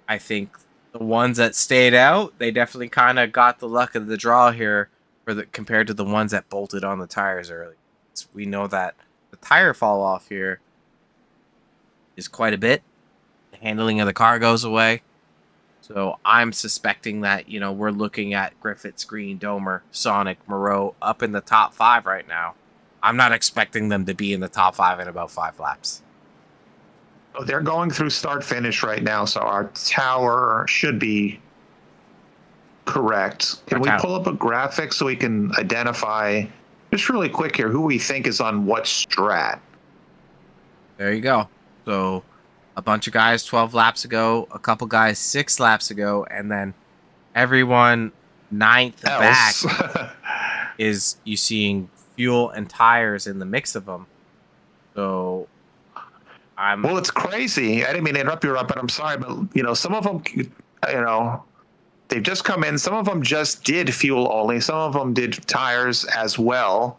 I think the ones that stayed out, they definitely kind of got the luck of the draw here compared to the ones that bolted on the tires early. So we know that the tire fall off here is quite a bit. The handling of the car goes away. So I'm suspecting that, we're looking at Griffiths, Green, Domer, Sonic, Moreau up in the top 5 right now. I'm not expecting them to be in the top 5 in about 5 laps. Oh, they're going through start-finish right now, so our tower should be correct. Can we pull up a graphic so we can identify, just really quick here, who we think is on what strat? There you go. So a bunch of guys 12 laps ago, a couple guys 6 laps ago, and then everyone 9th back is you seeing fuel and tires in the mix of them. So well, it's crazy. I didn't mean to interrupt you, but I'm sorry, but some of them, they've just come in. Some of them just did fuel only. Some of them did tires as well.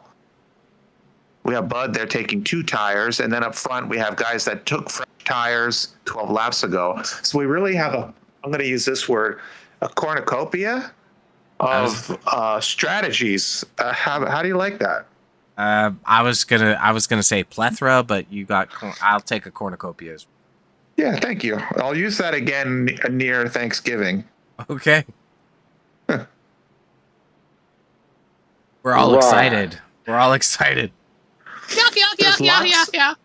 We have Bud there taking 2 tires, and then up front we have guys that took fresh tires 12 laps ago. So we really have I'm going to use this word, a cornucopia of strategies. How do you like that? I was gonna say plethora, but I'll take a cornucopia. Yeah, thank you. I'll use that again near Thanksgiving. Okay. We're all excited. We're all excited. Yeah.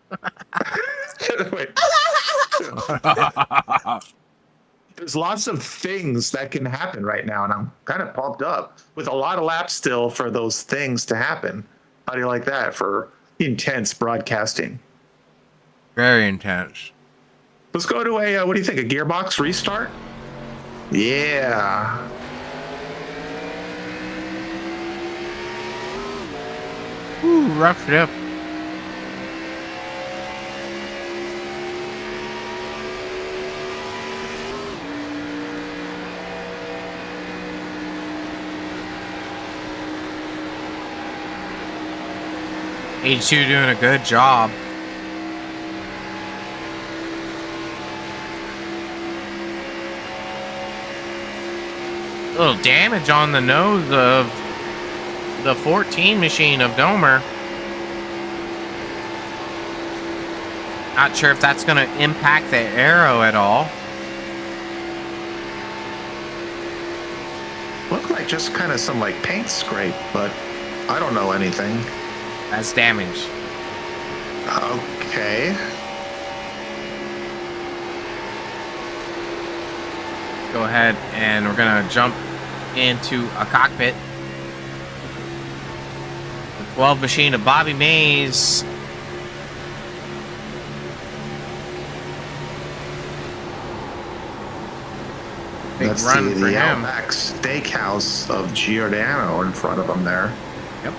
There's lots of things that can happen right now, and I'm kind of pumped up with a lot of laps still for those things to happen. How do you like that for intense broadcasting? Very intense. Let's go to what do you think, a gearbox restart? Yeah. Ooh, rough it up. H2 doing a good job. A little damage on the nose of the 14 machine of Domer. Not sure if that's going to impact the aero at all. Looked like like just kind of some like paint scrape, but I don't know anything. That's damage. Okay. Go ahead, and we're gonna jump into a cockpit. The 12 machine of Bobby Mays. Big That's run the for him. Outback Steakhouse of Giordano in front of him there. Yep.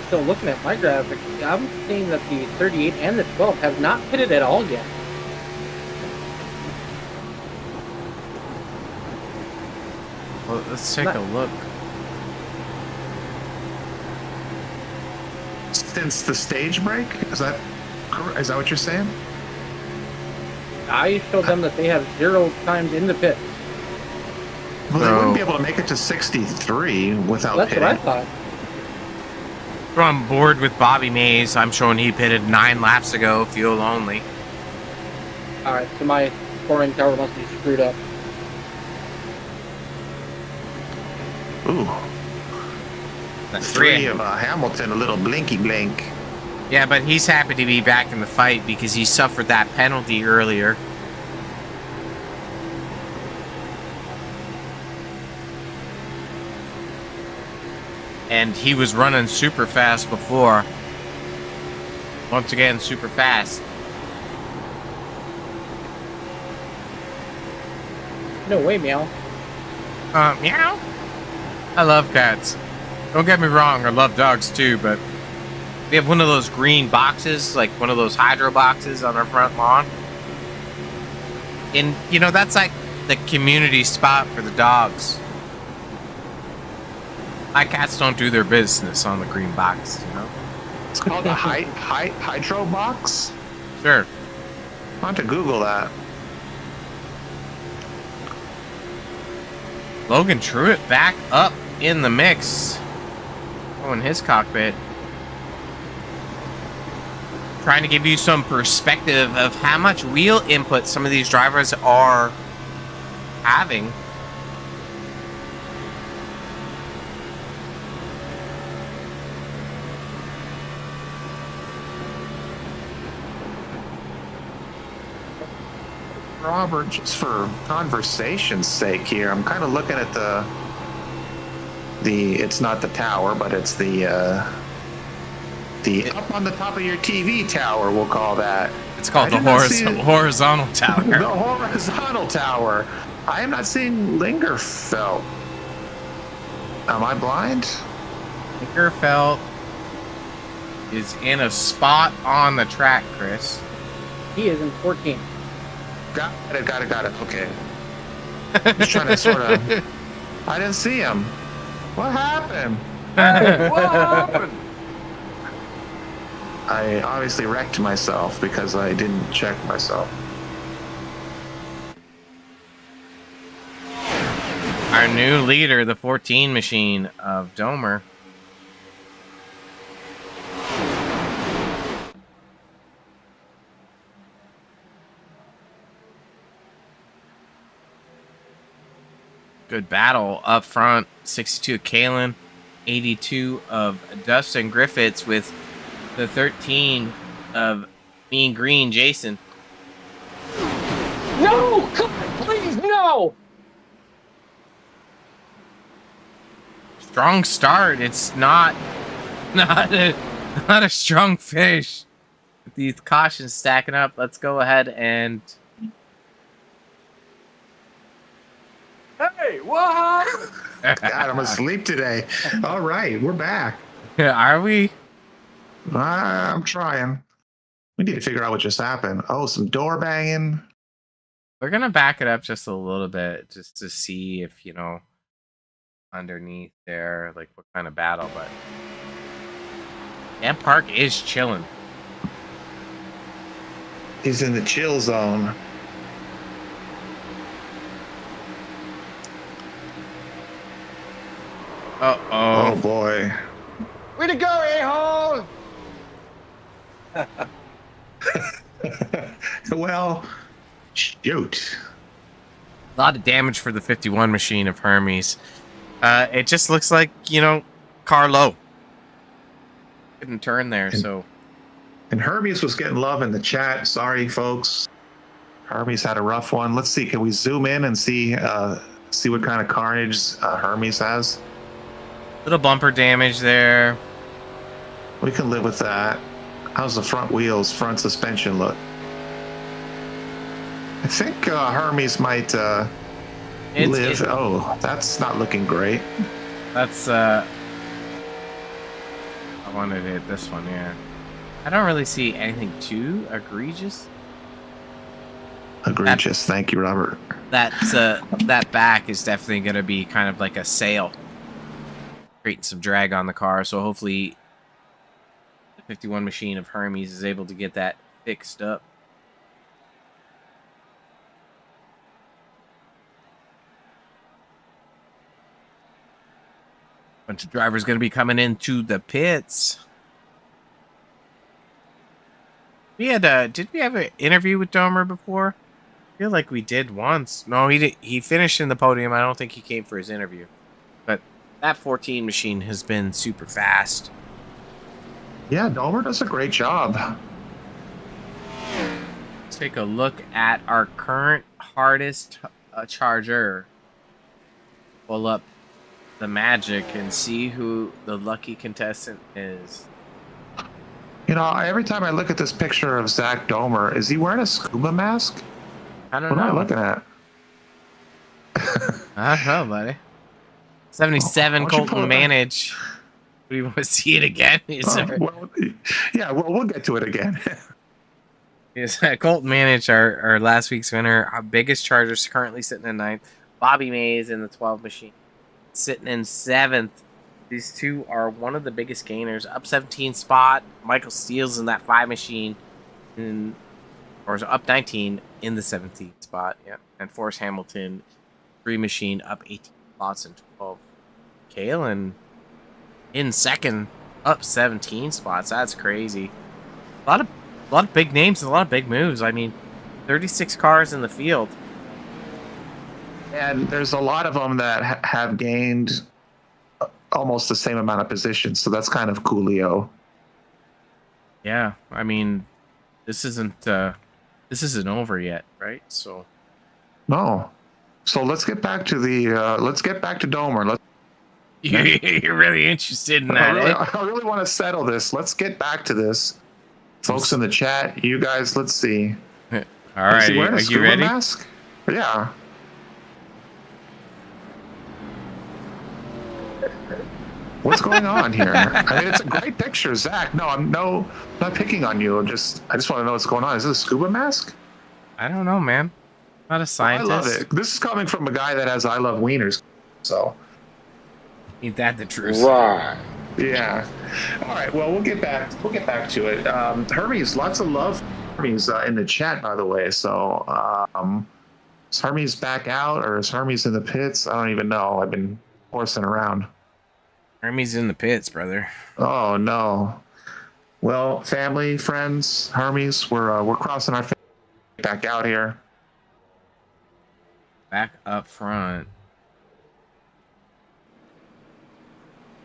So looking at my graphic, I'm seeing that the 38 and the 12 have not pitted at all yet. Well, let's take Not- a look. Since the stage break, is that what you're saying? I showed them that they have 0 times in the pit. Well, they So- wouldn't be able to make it to 63 without That's what I pitting. thought. From board with Bobby Mays, I'm showing he pitted 9 laps ago, fuel only. Alright, so my scoring tower must be screwed up. Ooh, That's three of Hamilton, a little blinky blink. Yeah, but he's happy to be back in the fight because he suffered that penalty earlier. And he was running super fast before. Once again, super fast. No way, meow. Meow. I love cats. Don't get me wrong, I love dogs too, but we have one of those green boxes, like one of those hydro boxes on our front lawn. And, you know, that's like the community spot for the dogs. My cats don't do their business on the green box, you know? It's called a hydro box. Sure. I'll have to Google that. Logan Truitt back up in the mix. Oh, in his cockpit. Trying to give you some perspective of how much wheel input some of these drivers are having. Robert, just for conversation's sake here, I'm kind of looking at the it's not the tower, but it's the up on the top of your TV tower, we'll call that. It's called I the did not see horizontal tower. The horizontal tower. I am not seeing Lingerfeld. Am I blind? Lingerfeld is in a spot on the track, Chris. He is in 14. Got it. Okay. Just trying to sort of. I didn't see him. What happened? Hey, what happened? I obviously wrecked myself because I didn't check myself. Our new leader, the 14 machine of Domer. Good battle up front. 62 of Kalen, 82 of Dustin Griffiths with the 13 of Mean Green Jason. No! Come on, please, no! Strong start. It's not a strong finish. With these cautions stacking up. Let's go ahead and Hey, what happened? God, I'm asleep today. All right, we're back. are we? I'm trying. We need to figure out what just happened. Oh, some door banging. We're gonna back it up just a little bit just to see if, you know, underneath there, like what kind of battle, but Dan Park is chilling. He's in the chill zone. Oh Uh-oh. boy. Way to go, a-hole! Well, shit. shoot. A lot of damage for the 51 machine of Hermes. It just looks like, car low. Couldn't turn there, so. And Hermes was getting love in the chat. Sorry, folks. Hermes had a rough one. Let's see. Can we zoom in and see what kind of carnage Hermes has? Little bumper damage there. We can live with that. How's the front wheels, front suspension look? I think Hermes might live. Oh, that's not looking great. That's I wanted to hit this one, yeah. I don't really see anything too egregious. Egregious. Thank you, Robert. That's that back is definitely going to be kind of like a sail, creating some drag on the car. So hopefully, the 51 machine of Hermes is able to get that fixed up. Bunch of drivers going to be coming into the pits. We had did we have an interview with Domer before? I feel like we did once. No, he did. He finished in the podium. I don't think he came for his interview. But that 14 machine has been super fast. Yeah, Domer does a great job. Let's take a look at our current hardest charger. Pull up the magic and see who the lucky contestant is. Every time I look at this picture of Zach Domer, is he wearing a scuba mask? I don't What know. am I looking at? I don't know, buddy. 77 Colton Manage. Do you want to see it again? We'll get to it again. Yes, Colton Manage, our last week's winner. Our biggest charger's currently sitting in 9th. Bobby Mays in the 12 machine, sitting in 7th. These two are one of the biggest gainers. Up 17 spot. Michael Steele's in that 5 machine. Or up 19 in the 17th spot. Yeah. And Forrest Hamilton, 3 machine, up 18 spots in 12. Kalen in 2nd, up 17 spots. That's crazy. A lot of big names and a lot of big moves. I mean, 36 cars in the field. And there's a lot of them that have gained almost the same amount of positions, so that's kind of coolio. Yeah, I mean, this isn't over yet, right? So No. So let's get back to Domer. You're really interested in that. I really want to settle this. Let's get back to this. Folks in the chat, you guys, let's see. All right, are you ready? Mask? Yeah. What's going on here? I mean, it's a great picture, Zach. No, I'm not picking on you. I just want to know what's going on. Is this a scuba mask? I don't know, man. Not a scientist. I love it. This is coming from a guy that has I love wieners. So, ain't that the truth? Right. Yeah. All right. Well, we'll get back to it. Hermes, lots of love. Hermes in the chat, by the way. So, is Hermes back out or is Hermes in the pits? I don't even know. I've been horsing around. Hermes in the pits, brother. Oh no. Well, family, friends, Hermes, we're crossing our back out here. Back up front.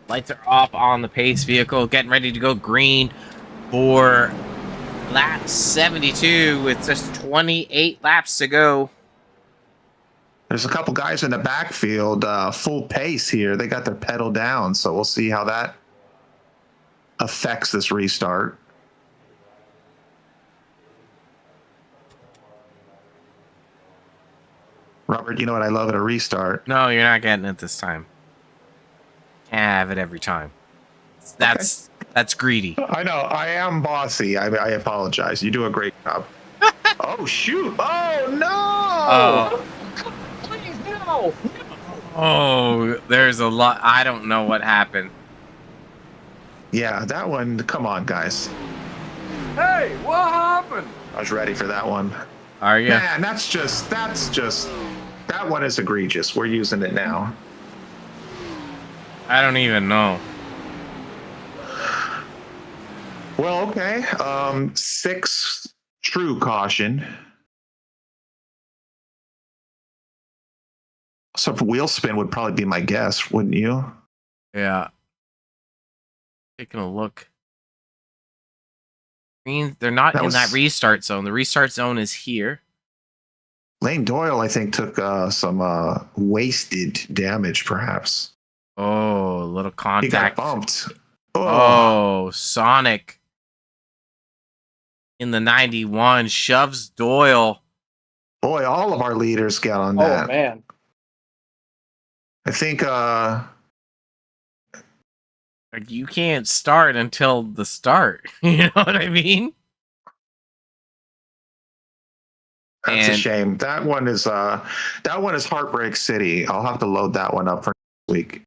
Lights are off on the pace vehicle, getting ready to go green for lap 72 with just 28 laps to go. There's a couple guys in the backfield, full pace here. They got their pedal down, so we'll see how that affects this restart. Robert, you know what I love at a restart? No, you're not getting it this time. Can't have it every time. That's greedy. I know. I am bossy. I apologize. You do a great job. Oh, shoot. Oh, no. Please, no. Oh, there's a lot. I don't know what happened. Yeah, that one. Come on, guys. Hey, what happened? I was ready for that one. Are you? Man, that's just, that one is egregious. We're using it now. I don't even know. Well, okay. 6 true caution. So wheel spin would probably be my guess, wouldn't you? Yeah. Taking a look. Green, they're not in that restart zone. The restart zone is here. Lane Doyle, I think, took some wasted damage, perhaps. Oh, a little contact. He got bumped. Oh, Sonic in the 91 shoves Doyle. Boy, all of our leaders got on that. Oh man. I think Like, you can't start until the start. You know what I mean? that's a shame. That one is Heartbreak City. I'll have to load that one up for next week.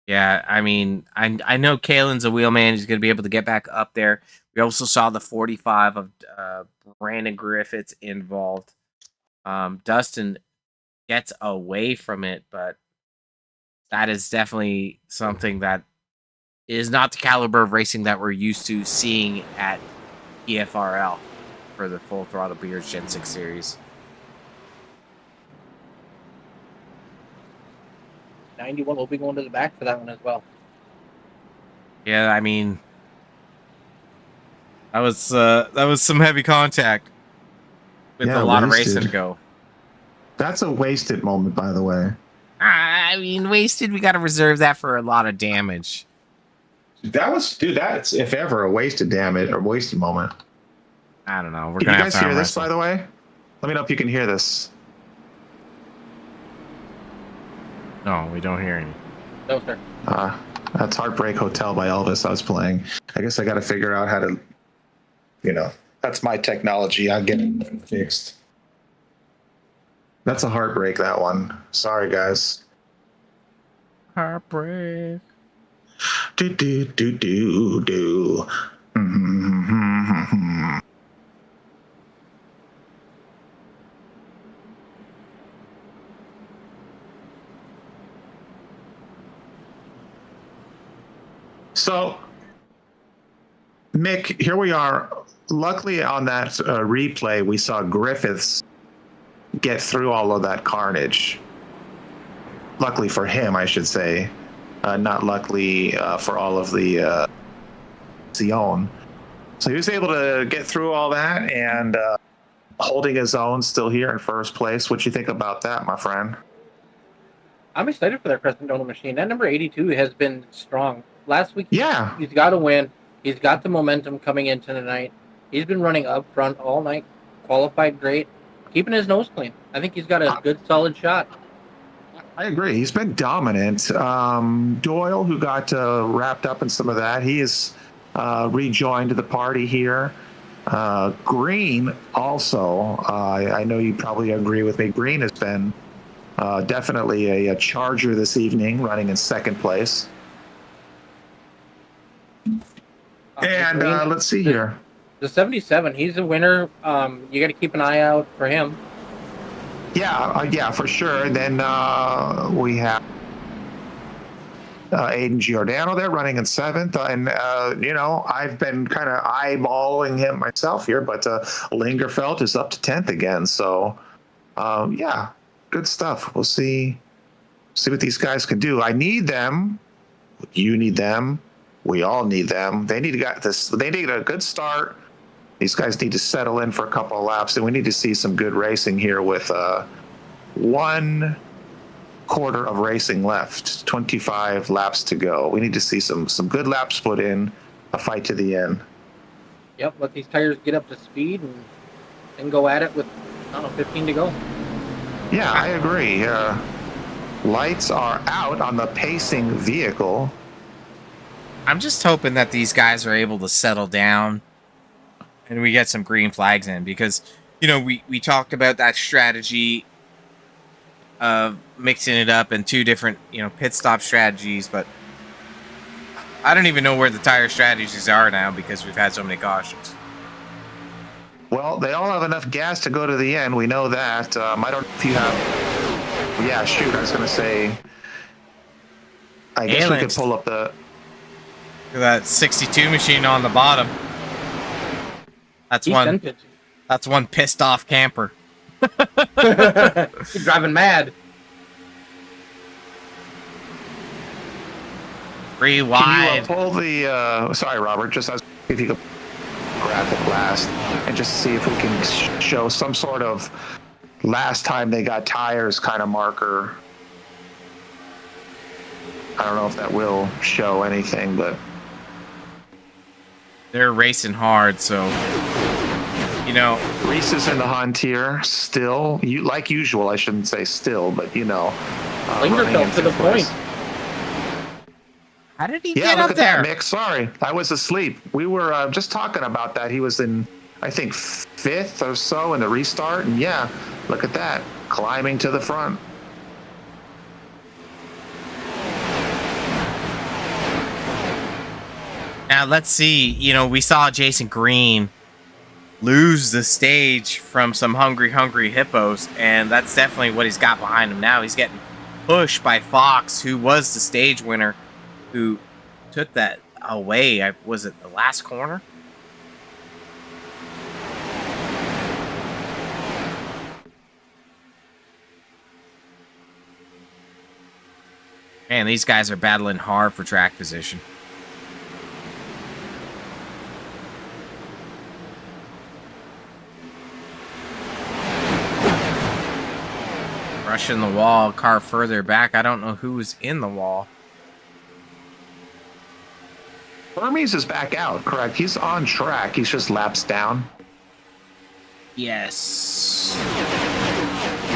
Yeah, I mean, I know Kalen's a wheelman. He's going to be able to get back up there. We also saw the 45 of Brandon Griffiths involved. Dustin gets away from it, but that is definitely something that is not the caliber of racing that we're used to seeing at EFRL for the Full Throttle Beers Gen 6 series. 91 will be going to the back for that one as well. Yeah, I mean, that was some heavy contact with a lot of racing to go. That's a wasted moment, by the way. I mean, wasted. We got to reserve that for a lot of damage. That's if ever a wasted damage or wasted moment. I don't know. Can you guys hear this, by the way? Let me know if you can hear this. No, we don't hear any. No, sir. That's Heartbreak Hotel by Elvis I was playing. I guess I got to figure out how to, that's my technology. I'll get it fixed. That's a heartbreak, that one. Sorry, guys. Heartbreak. Do, do, do, do, do. So, Mick, here we are. Luckily, on that replay, we saw Griffiths get through all of that carnage. Luckily for him, I should say. Not luckily for all of the Zion. So he was able to get through all that and holding his own still here in first place. What you think about that, my friend? I'm excited for that Crescent Donut machine. That number 82 has been strong. Last week, yeah, he's got to win. He's got the momentum coming into the night. He's been running up front all night, qualified great, keeping his nose clean. I think he's got a good, solid shot. I agree. He's been dominant. Doyle, who got wrapped up in some of that, he is rejoined the party here. Green also, I know you probably agree with me. Green has been definitely a charger this evening, running in second place. And let's see here. The 77, he's a winner. You got to keep an eye out for him. Yeah, for sure. And then we have Aiden Giordano there running in seventh. And, I've been kind of eyeballing him myself here, but Lingerfeld is up to 10th again. So, good stuff. We'll see what these guys can do. I need them. You need them. We all need them. They need a good start. These guys need to settle in for a couple of laps, and we need to see some good racing here with 1 quarter of racing left, 25 laps to go. We need to see some good laps put in, a fight to the end. Yep, let these tires get up to speed and then go at it with, 15 to go. Yeah, I agree. Lights are out on the pacing vehicle. I'm just hoping that these guys are able to settle down and we get some green flags in because, we talked about that strategy of mixing it up in 2 different, pit stop strategies, but I don't even know where the tire strategies are now because we've had so many cautions. Well, they all have enough gas to go to the end. We know that. I don't know if you have... Yeah, shoot, I was going to say... I guess we could pull up the... That 62 machine on the bottom. That's one pissed off camper. You're driving mad. Three Can you wide. pull the? Sorry, Robert. Just as if you could graphic last and just see if we can show some sort of last time they got tires kind of marker. I don't know if that will show anything, but They're racing hard, so you know. Reese is in the Hunt here still. You like usual, I shouldn't say still, but you know. running in Lingerfeld to the fifth place. point. How did he Yeah, get look up at there? that, Mick. Sorry, I was asleep. We were just talking about that. He was in, I think, fifth or so in the restart, and yeah, look at that, climbing to the front. Now let's see. You know, we saw Jason Green lose the stage from some hungry hippos, and that's definitely what he's got behind him now. He's getting pushed by Fox, who was the stage winner, who took that away. Was it the last corner? Man, these guys are battling hard for track position. Rushing the wall, car further back. I don't know who's in the wall. Hermes is back out, correct? He's on track. He's just laps down. Yes.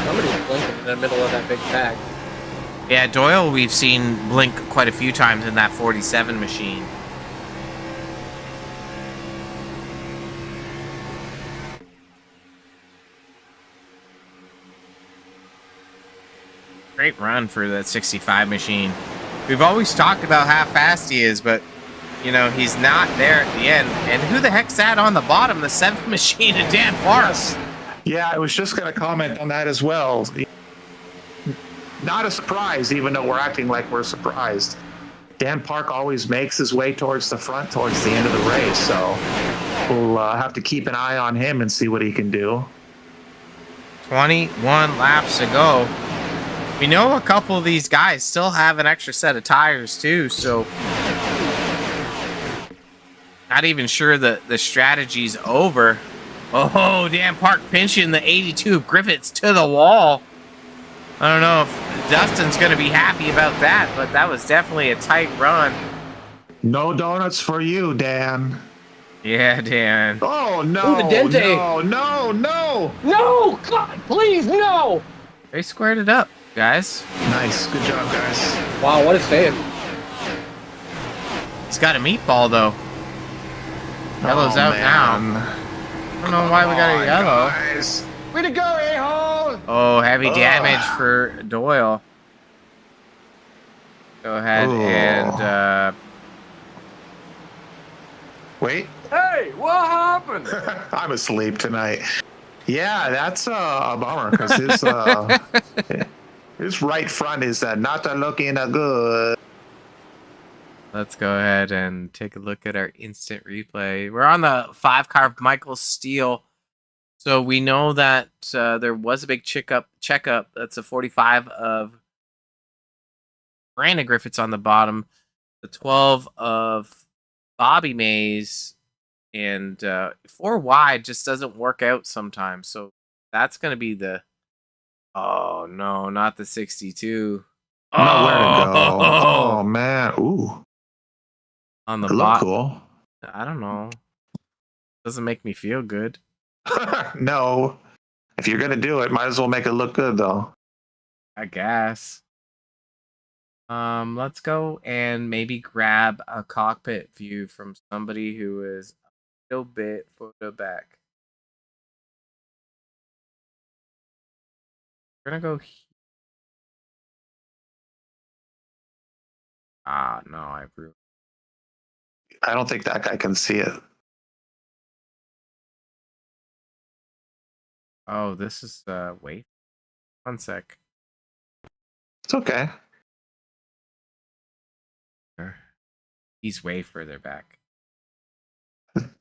Somebody's blinking in the middle of that big pack. Yeah, Doyle we've seen blink quite a few times in that 47 machine. Great run for that 65 machine. We've always talked about how fast he is, but you know, he's not there at the end. And who the heck's that on the bottom? The 7th machine in Dan Park. Yeah, I was just going to comment on that as well. Not a surprise, even though we're acting like we're surprised. Dan Park always makes his way towards the front towards the end of the race, so we'll have to keep an eye on him and see what he can do. 21 laps to go. We know a couple of these guys still have an extra set of tires too, so not even sure that the strategy's over. Oh, Dan Park pinching the 82 of Griffiths to the wall. I don't know if Dustin's going to be happy about that, but that was definitely a tight run. No donuts for you, Dan. Yeah, Dan. Oh, no. Ooh, the Dente. No. No! God, please, no! They squared it up, guys. Nice. Good job, guys. Wow, what a save. He's got a meatball, though. Yellow's out now. I don't know why we got a yellow. Guys. Way to go, a-hole! Oh, heavy damage for Doyle. Go ahead Ooh. and... Wait. Hey, what happened? I'm asleep tonight. Yeah, that's a bummer because his right front is not looking good. Let's go ahead and take a look at our instant replay. We're on the 5-car Michael Steele. So we know that there was a big checkup. That's a 45 of Brandon Griffiths on the bottom. The 12 of Bobby Mays. And 4 wide just doesn't work out sometimes. So that's going to be the... Oh, no, not the 62. Nowhere to go. Oh, man. Ooh. On the It looked bottom. cool. I don't know. Doesn't make me feel good. No. If you're going to do it, might as well make it look good, though. I guess. Let's go and maybe grab a cockpit view from somebody who is a little bit further back. We're gonna go. Ah, no, I ruined. I don't think that guy can see it. Oh, this is wait. 1 sec. It's okay. He's way further back.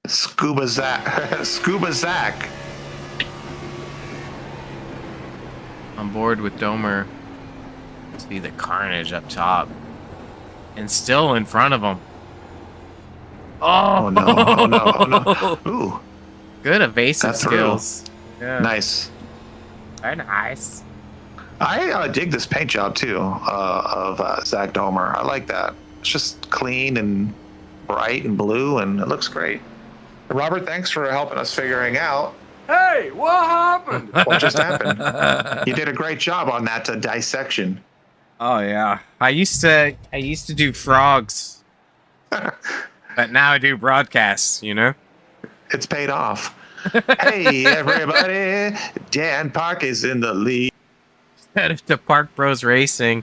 Scuba Zach. Scuba Zach. on board with Domer. See the carnage up top. And still in front of him. Oh, Oh no! Oh no! Oh no! Ooh, Good evasive Got through. skills. Yeah. nice. Very nice. I dig this paint job too of Zach Domer. I like that. It's just clean and bright and blue, and it looks great. Robert, thanks for helping us figuring out Hey, what happened? what just happened. You did a great job on that dissection. Oh yeah. I used to do frogs. But now I do broadcasts, you know? It's paid off. Hey everybody, Dan Park is in the lead. Headed to Park Bros Racing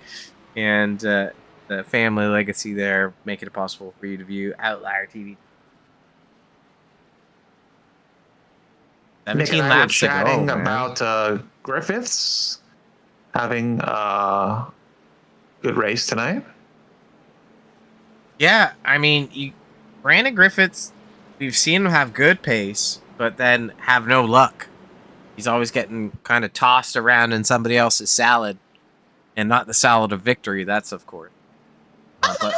and the family legacy there, make it possible for you to view Outlier TV. Nick 17 and I were laps to go, chatting man. about Griffiths having a good race tonight. Yeah, I mean, Brandon Griffiths, we've seen him have good pace, but then have no luck. He's always getting kind of tossed around in somebody else's salad, and not the salad of victory. That's of course. But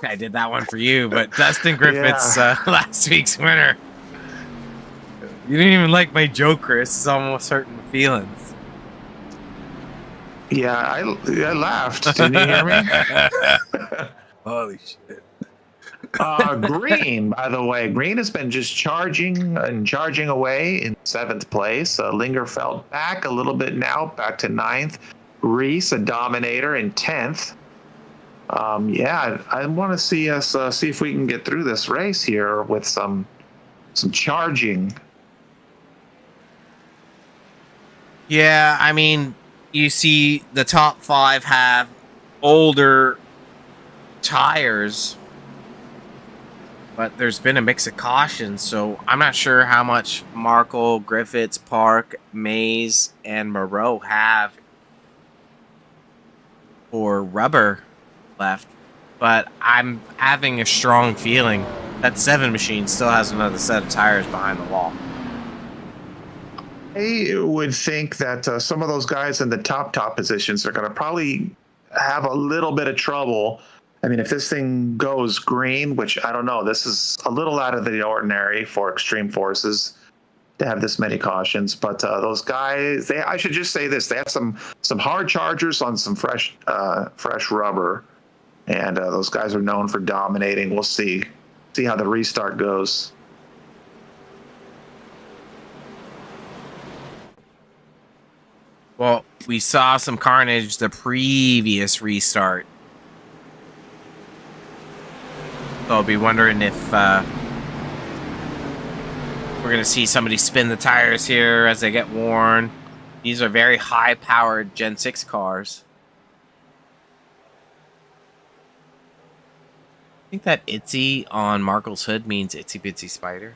I did that one for you, but Dustin Griffiths, last week's winner. You didn't even like my joke, Chris. It's almost hurting my feelings. Yeah, I laughed. Didn't you hear me? Holy shit. Green, by the way, Green has been just charging away in 7th place. Lingerfeld back a little bit now, back to 9th. Reese, a dominator, in 10th. I want to see us see if we can get through this race here with some charging. Yeah, I mean, you see the top 5 have older tires, but there's been a mix of cautions, so I'm not sure how much Markle, Griffiths, Park, Mays, and Moreau have for rubber left, but I'm having a strong feeling that 7 machine still has another set of tires behind the wall. I would think that some of those guys in the top positions are going to probably have a little bit of trouble. I mean, if this thing goes green, which I don't know, this is a little out of the ordinary for Extreme Forces to have this many cautions. But those guys, I should just say this: they have some hard chargers on some fresh rubber, and those guys are known for dominating. We'll see how the restart goes. Well, we saw some carnage the previous restart. So I'll be wondering if we're going to see somebody spin the tires here as they get worn. These are very high-powered Gen 6 cars. I think that Itsy on Markle's hood means Itsy Bitsy Spider.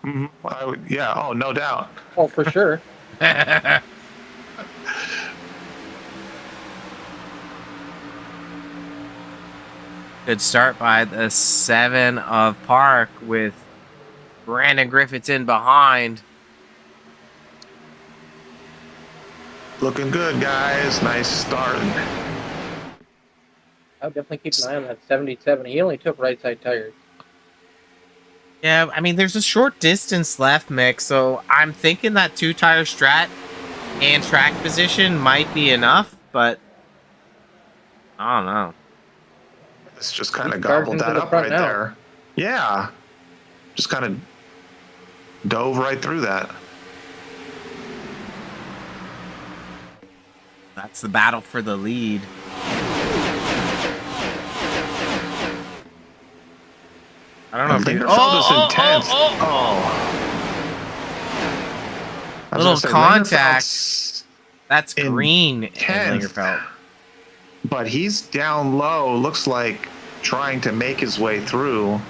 Mm-hmm. Yeah, oh, no doubt. Oh, for sure. Good start by the 7 of Park with Brandon Griffiths in behind. Looking good, guys. Nice start. I'll definitely keep an eye on that 77. He only took right side tires. Yeah, I mean, there's a short distance left, Mick, so I'm thinking that 2-tire strat and track position might be enough, but I don't know. It's just kind of He's charging gobbled to that the up front right now. there. Yeah. Just kind of dove right through that. That's the battle for the lead. I don't know if Lingerfeld is in 10th. I was Little gonna say, contact. Lingerfeld's That's in green in 10th. Lingerfeld. But he's down low, looks like trying to make his way through.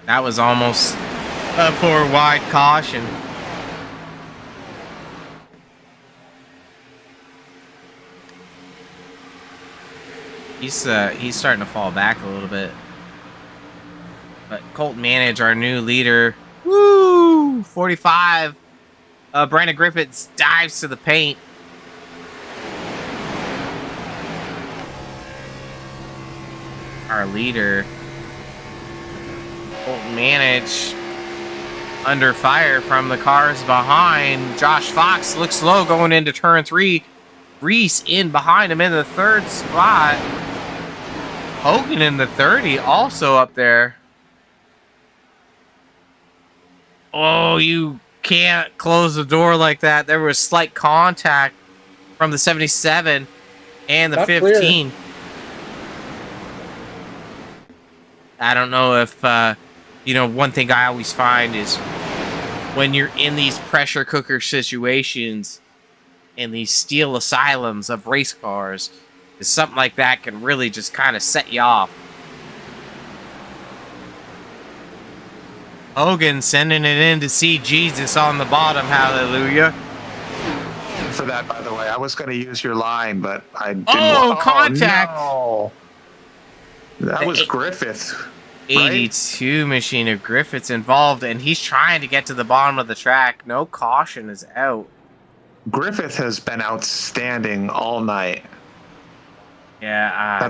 That was almost a 4-wide caution. He's starting to fall back a little bit. But Colt Manage, our new leader, woo, 45, Brandon Griffiths dives to the paint. Our leader won't manage under fire from the cars behind. Josh Fox looks low going into turn 3. Reese in behind him in the 3rd spot. Hogan in the 30 also up there. Oh, you can't close the door like that. There was slight contact from the 77 and the Not 15. clear. I don't know if, one thing I always find is when you're in these pressure cooker situations in these steel asylums of race cars, is something like that can really just kind of set you off. Hogan sending it in to see Jesus on the bottom. Hallelujah. For that, by the way, I was going to use your line, but I didn't. Oh, contact. No. That was Griffith. 82 machine of Griffiths involved, and he's trying to get to the bottom of the track. No caution is out. Griffith has been outstanding all night. Yeah,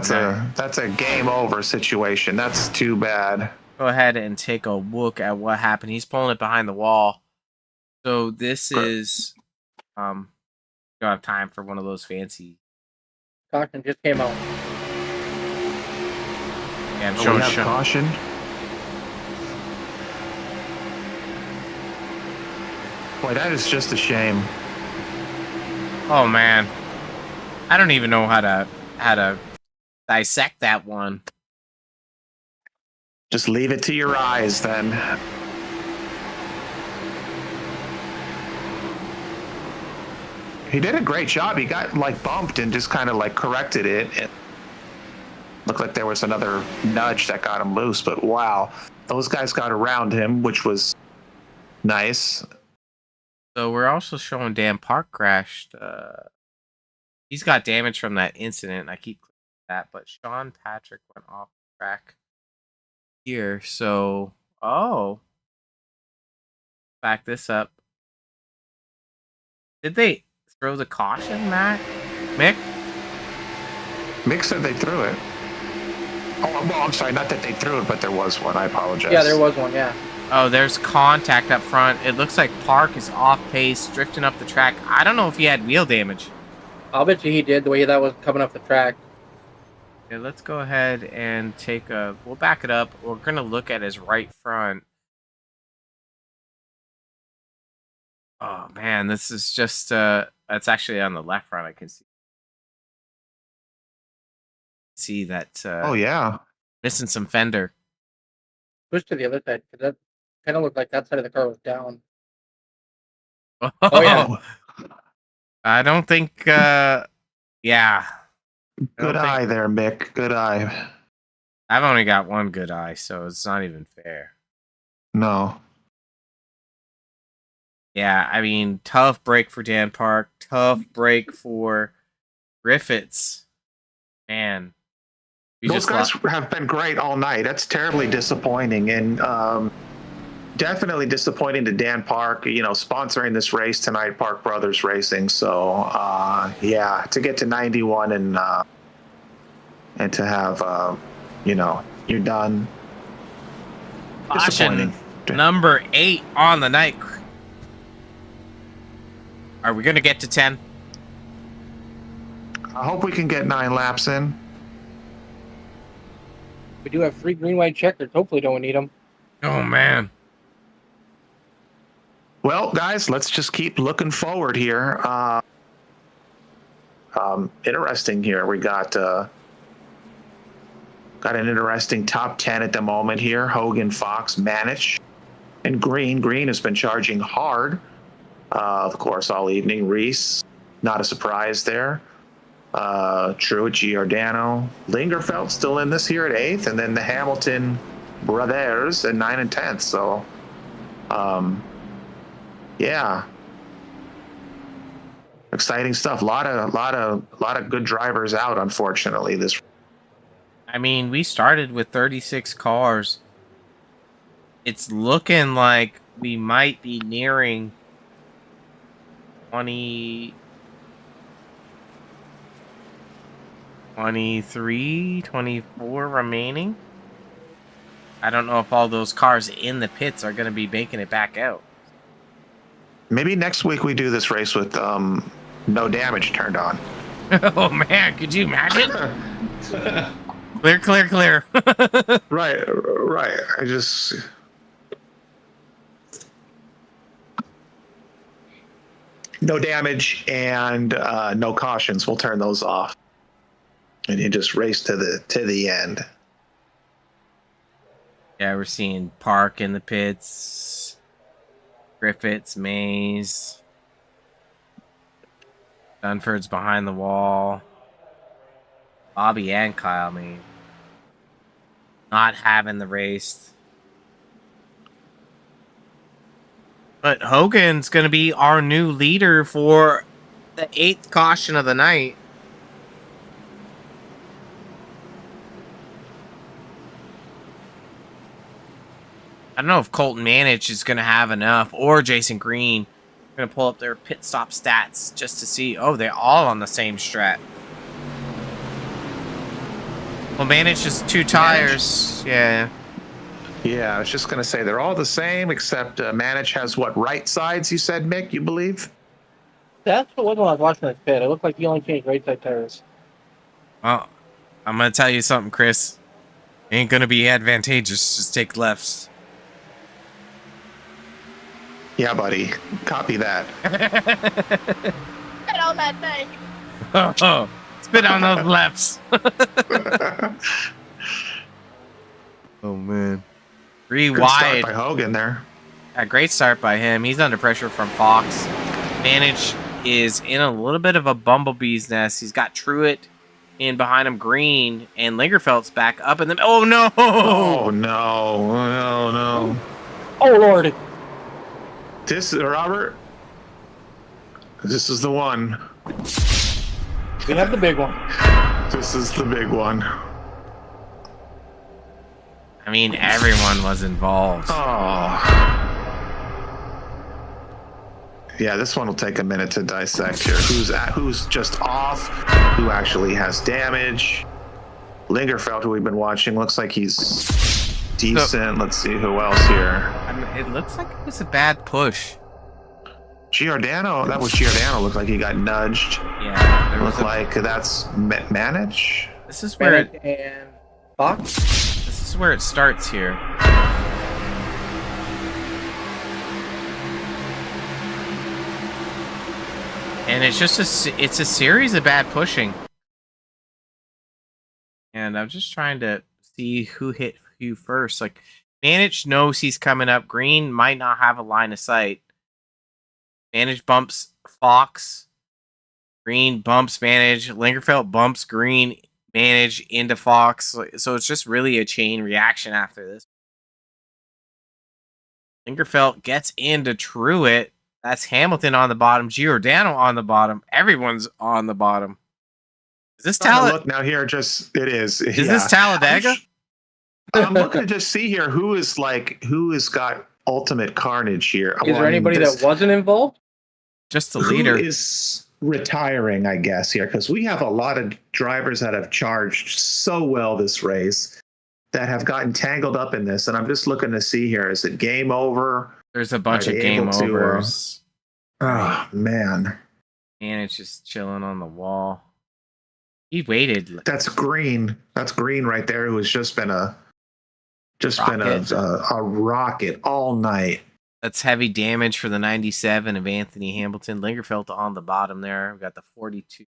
that's a game over situation. That's too bad. Go ahead and take a look at what happened. He's pulling it behind the wall. So this is don't have time for one of those fancy. Caution just came out. Yeah, I'm We showing have caution. Boy, that is just a shame. Oh man, I don't even know how to dissect that one. Just leave it to your eyes, then. He did a great job. He got bumped and just kind of corrected it. It looked like there was another nudge that got him loose, but wow, those guys got around him, which was nice. So we're also showing Dan Park crashed. He's got damage from that incident. I keep clicking that, but Sean Patrick went off the track here. So, back this up. Did they throw the caution, Mick? Mick said they threw it. Oh, well, I'm sorry, not that they threw it, but there was one. I apologize. Yeah, there was one, yeah. Oh, there's contact up front. It looks like Park is off pace, drifting up the track. I don't know if he had wheel damage. I'll bet you he did, the way that was coming up the track. Okay, let's go ahead and we'll back it up. We're going to look at his right front. Oh, man, this is just, it's actually on the left front. I can see that. Oh, yeah. Missing some fender. Push to the other side, because that kind of looked like that side of the car was down. Oh, yeah. I don't think, yeah. Good eye there, Mick. Good eye. I've only got one good eye, so it's not even fair. No. Yeah, I mean, tough break for Dan Park. Tough break for Griffiths. Man. Those guys have been great all night. That's terribly disappointing. And definitely disappointing to Dan Park, sponsoring this race tonight, Park Brothers Racing. So, yeah, to get to 91 and to have, you're done. Caution number 8 on the night. Are we going to get to 10? I hope we can get 9 laps in. We do have 3 green, white checkers. Hopefully don't need them. Oh, man. Well, guys, let's just keep looking forward here. Interesting here. We got an interesting top 10 at the moment here. Hogan, Fox, Manich, and Green. Green has been charging hard, of course, all evening. Reese, not a surprise there. Truett, Giordano, Lingerfeld still in this here at 8th, and then the Hamilton brothers at 9 and 10th. So, yeah, exciting stuff. A lot of good drivers out, unfortunately. I mean, we started with 36 cars. It's looking like we might be nearing 20, 23, 24 remaining. I don't know if all those cars in the pits are going to be making it back out. Maybe next week we do this race with no damage turned on. Oh man, could you imagine? Clear, clear, clear. Right. I just. No damage and no cautions. We'll turn those off, and you just race to the end. Yeah, we're seeing Park in the pits, Griffiths, Mays, Dunford's behind the wall, Bobby and Kyle, not having the race. But Hogan's going to be our new leader for the 8th caution of the night. I don't know if Colton Manich is going to have enough, or Jason Green. I'm going to pull up their pit stop stats just to see. Oh, they're all on the same strat. Well, Manich is 2 tires. Yeah. Yeah, I was just going to say they're all the same, except Manich has what, right sides, you said, Mick, you believe? That's what was when I was watching this pit. It looked like he only changed right side tires. Well, I'm going to tell you something, Chris. Ain't going to be advantageous. Just take lefts. Yeah, buddy. Copy that. Spit on that thing. Oh, spit on those lefts. Oh, man. 3 Good wide. start by Hogan there. A great start by him. He's under pressure from Fox. Manich is in a little bit of a bumblebee's nest. He's got Truitt in behind him, Green, and Lingerfelt's back up in the. Oh no! Oh no! Oh Lord! This Robert. This is the one. We have the big one. This is the big one. I mean, everyone was involved. Oh. Yeah, this one will take a minute to dissect here. Who's just off? Who actually has damage? Lingerfeld, who we've been watching, looks like he's decent. Let's see who else here. I mean, it looks like it was a bad push. Giordano, that was Giordano. Looked like he got nudged. Yeah, there was Looked like that's Manich. This is where Bennett and Fox. This is where it starts here. And it's just it's a series of bad pushing. And I'm just trying to see who hit who first. Like, Manich knows he's coming up. Green might not have a line of sight. Manich bumps Fox. Green bumps Manich. Lingerfeld bumps Green. Manich into Fox. So it's just really a chain reaction after this. Lingerfeld gets into Truitt. That's Hamilton on the bottom. Giordano on the bottom. Everyone's on the bottom. Is this Look now here, just it is. Is this Talladega? I'm looking to just see here who has got ultimate carnage here. Is there anybody that wasn't involved? Just the leader. Who is retiring, I guess, here, because we have a lot of drivers that have charged so well this race that have gotten tangled up in this, and I'm just looking to see here, is it game over? There's a bunch of game overs. Oh man. And it's just chilling on the wall. He waited. That's Green. That's Green right there, who has just been a rocket all night. That's heavy damage for the 97 of Anthony Hamilton. Lingerfeld on the bottom there. We've got the 42.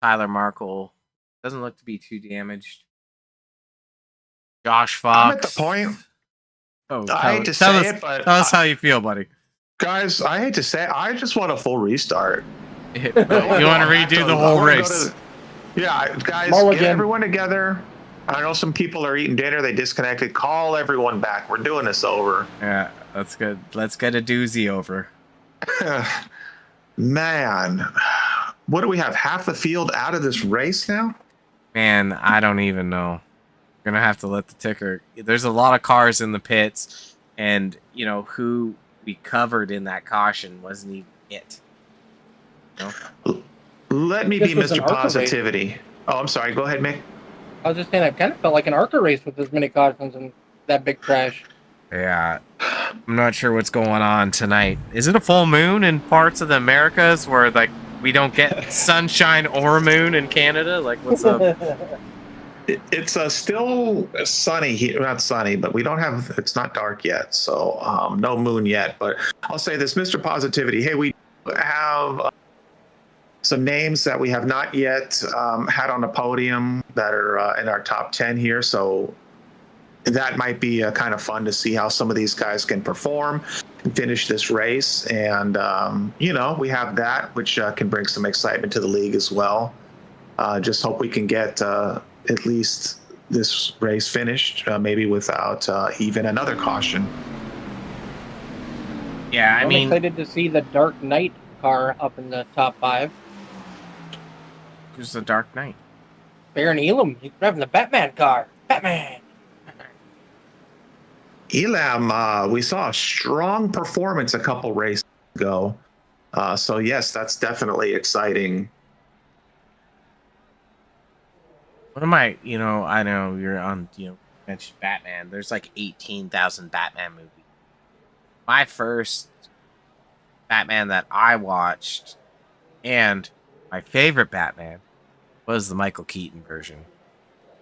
Tyler Markle doesn't look to be too damaged. Josh Fox. I'm at the point. Oh, I hate to say it, but tell us how you feel, buddy. Guys, I hate to say it, I just want a full restart. You want to redo the whole race? Yeah, guys, Mulligan. get everyone together. I know some people are eating dinner. They disconnected. Call everyone back. We're doing this over. Yeah, that's good. Let's get a doozy over. Man, what do we have? Half the field out of this race now? Man, I don't even know. Gonna have to let the ticker. There's a lot of cars in the pits, and you know who we covered in that caution wasn't even it. Let me This be was an Mr. ARCA race. Positivity. Oh, I'm sorry. Go ahead, Mick. I was just saying, I kind of felt like an ARCA race with as many cautions and that big crash. Yeah. I'm not sure what's going on tonight. Is it a full moon in parts of the Americas where like we don't get sunshine or moon in Canada? Like what's up? It's still sunny here. Not sunny, but we don't have. It's not dark yet, so no moon yet. But I'll say this, Mr. Positivity. Hey, we have some names that we have not yet had on the podium that are in our top 10 here. So that might be kind of fun to see how some of these guys can perform and finish this race. And we have that, which can bring some excitement to the league as well. Just hope we can get at least this race finished, maybe without even another caution. Yeah, I I'm mean, excited to see the Dark Knight car up in the top 5. who's the Dark Knight? Baron Elam, he's driving the Batman car. Batman. Elam, we saw a strong performance a couple races ago. So yes, that's definitely exciting. What am I? I know you're on. Mentioned Batman. There's like 18,000 Batman movies. My first Batman that I watched, and my favorite Batman, was the Michael Keaton version.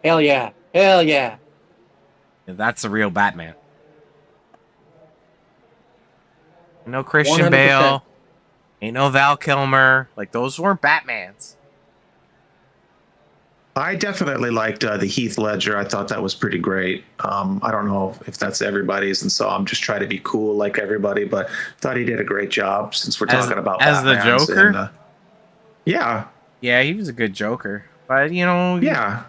Hell yeah. Hell yeah. And that's the real Batman. No Christian 100%. Bale. Ain't no Val Kilmer. Like those weren't Batmans. I definitely liked the Heath Ledger. I thought that was pretty great. I don't know if that's everybody's, and so I'm just trying to be cool like everybody, but thought he did a great job since we're talking about as the Batmans. Joker? And, yeah. Yeah, he was a good Joker. But Yeah.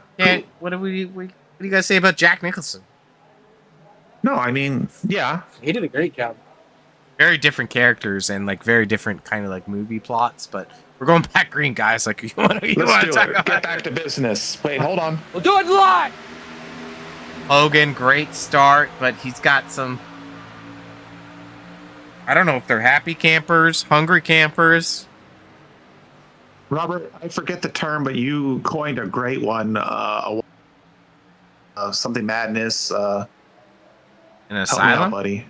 what do you guys say about Jack Nicholson? No, I mean, yeah. He did a great job. Very different characters and like very different kind of like movie plots, but we're going back green, guys. Like you want to Let's do talk it. about Get back to business. Wait, hold on. We'll do it live. Hogan, great start, but he's got some. I don't know if they're happy campers, hungry campers. Robert, I forget the term, but you coined a great one. Something madness. An Help me out, asylum. buddy.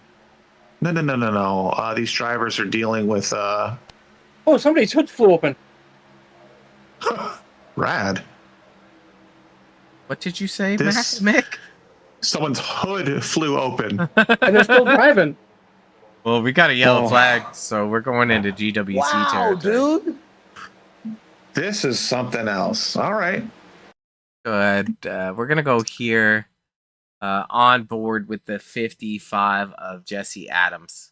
No. These drivers are dealing with Oh, somebody's hood flew open. rad. What did you say, This- Mick? Someone's hood flew open. And they're still driving. Well, we got a yellow Oh. flag, so we're going into GWC Wow, territory. dude. This is something else. All right. Good. We're gonna go here. On board with the 55 of Jesse Adams.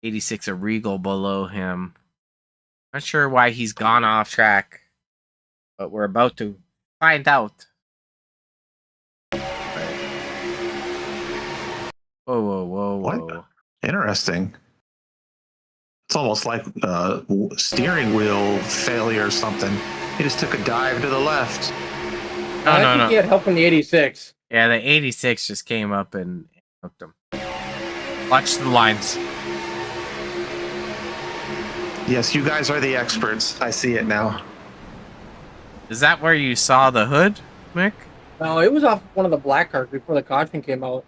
'86 a Regal below him. Not sure why he's gone off track, but we're about to find out. Whoa. What? Interesting. It's almost like steering wheel failure or something. He just took a dive to the left. I think he had help from the 86. Yeah, the 86 just came up and hooked him. Watch the lines. Yes, you guys are the experts. I see it now. Is that where you saw the hood, Mick? No, it was off one of the black cars before the caution came out.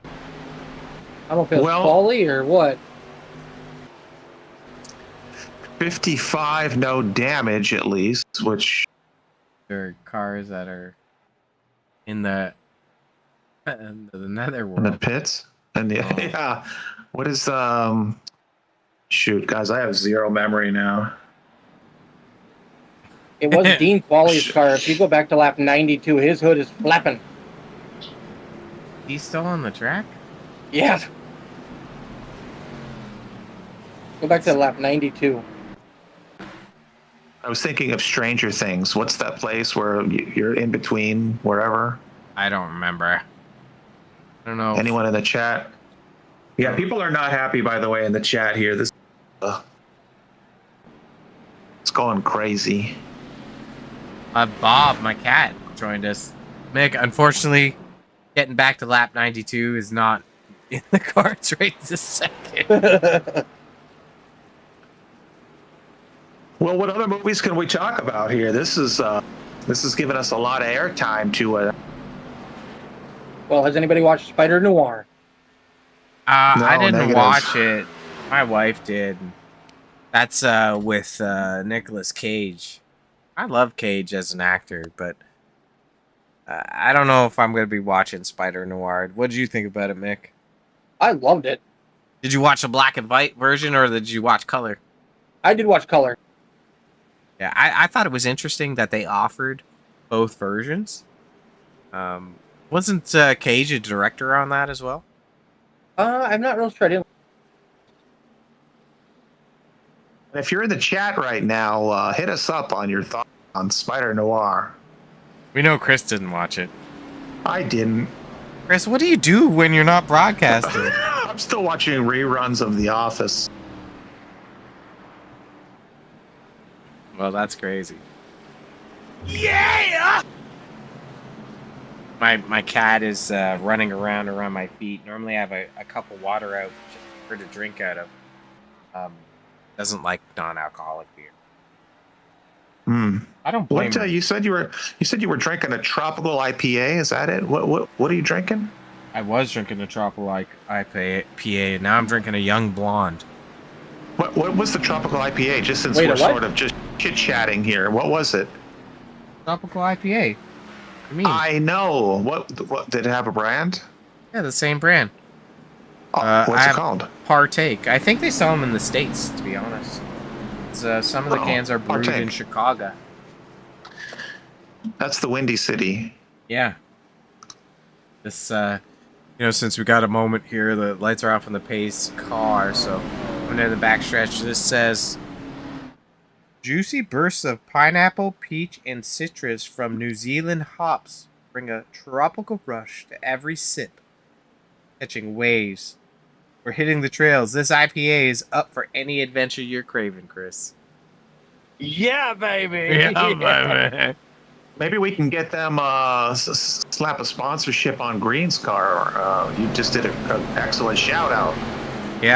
I don't know if it was Paulie or what. 55, no damage at least, which There are cars that are in the netherworld. in the pits. And yeah. What is shoot, guys, I have zero memory now. It was Dean Qualley's car. If you go back to lap 92, his hood is flapping. He's still on the track? Yeah. Go back to lap 92. I was thinking of Stranger Things. What's that place where you're in between wherever? I don't remember. I don't know. Anyone in the chat? Yeah, people are not happy, by the way, in the chat here. This it's going crazy. Bob, my cat, joined us. Mick, unfortunately, getting back to lap 92 is not in the cards right this second. Well, what other movies can we talk about here? This is giving us a lot of airtime to. Well, has anybody watched Spider Noir? I didn't negative. watch it. My wife did. That's with Nicolas Cage. I love Cage as an actor, but I don't know if I'm going to be watching Spider Noir. What did you think about it, Mick? I loved it. Did you watch the black and white version, or did you watch color? I did watch color. Yeah, I thought it was interesting that they offered both versions. Wasn't Cage a director on that as well? I'm not real sure. I didn't. If you're in the chat right now, hit us up on your thoughts on Spider Noir. We know Chris didn't watch it. I didn't. Chris, what do you do when you're not broadcasting? I'm still watching reruns of The Office. Well, that's crazy. Yeah! My cat is running around my feet. Normally I have a cup of water out for her to drink out of. Doesn't like non-alcoholic beer. I don't blame her. You said you were drinking a tropical IPA. Is that it? What are you drinking? I was drinking a tropical IPA, and now I'm drinking a young blonde. What was the tropical IPA? Just since Wait, we're a what? sort of just chit-chatting here, what was it? Tropical IPA. I mean, I know. What did it have a brand? yeah, the same brand. What's I it have called? Partake. I think they sell them in the States, to be honest. Some of the cans are brewed in Partake. Chicago. That's the Windy City. Yeah. This, since we got a moment here, the lights are off in the Pace car, so I'm in the backstretch. This says, juicy bursts of pineapple, peach, and citrus from New Zealand hops bring a tropical rush to every sip. Catching waves. We're hitting the trails. This IPA is up for any adventure you're craving, Chris. Yeah, baby. baby. Maybe we can get them slap a sponsorship on Green's car. You just did an excellent shout out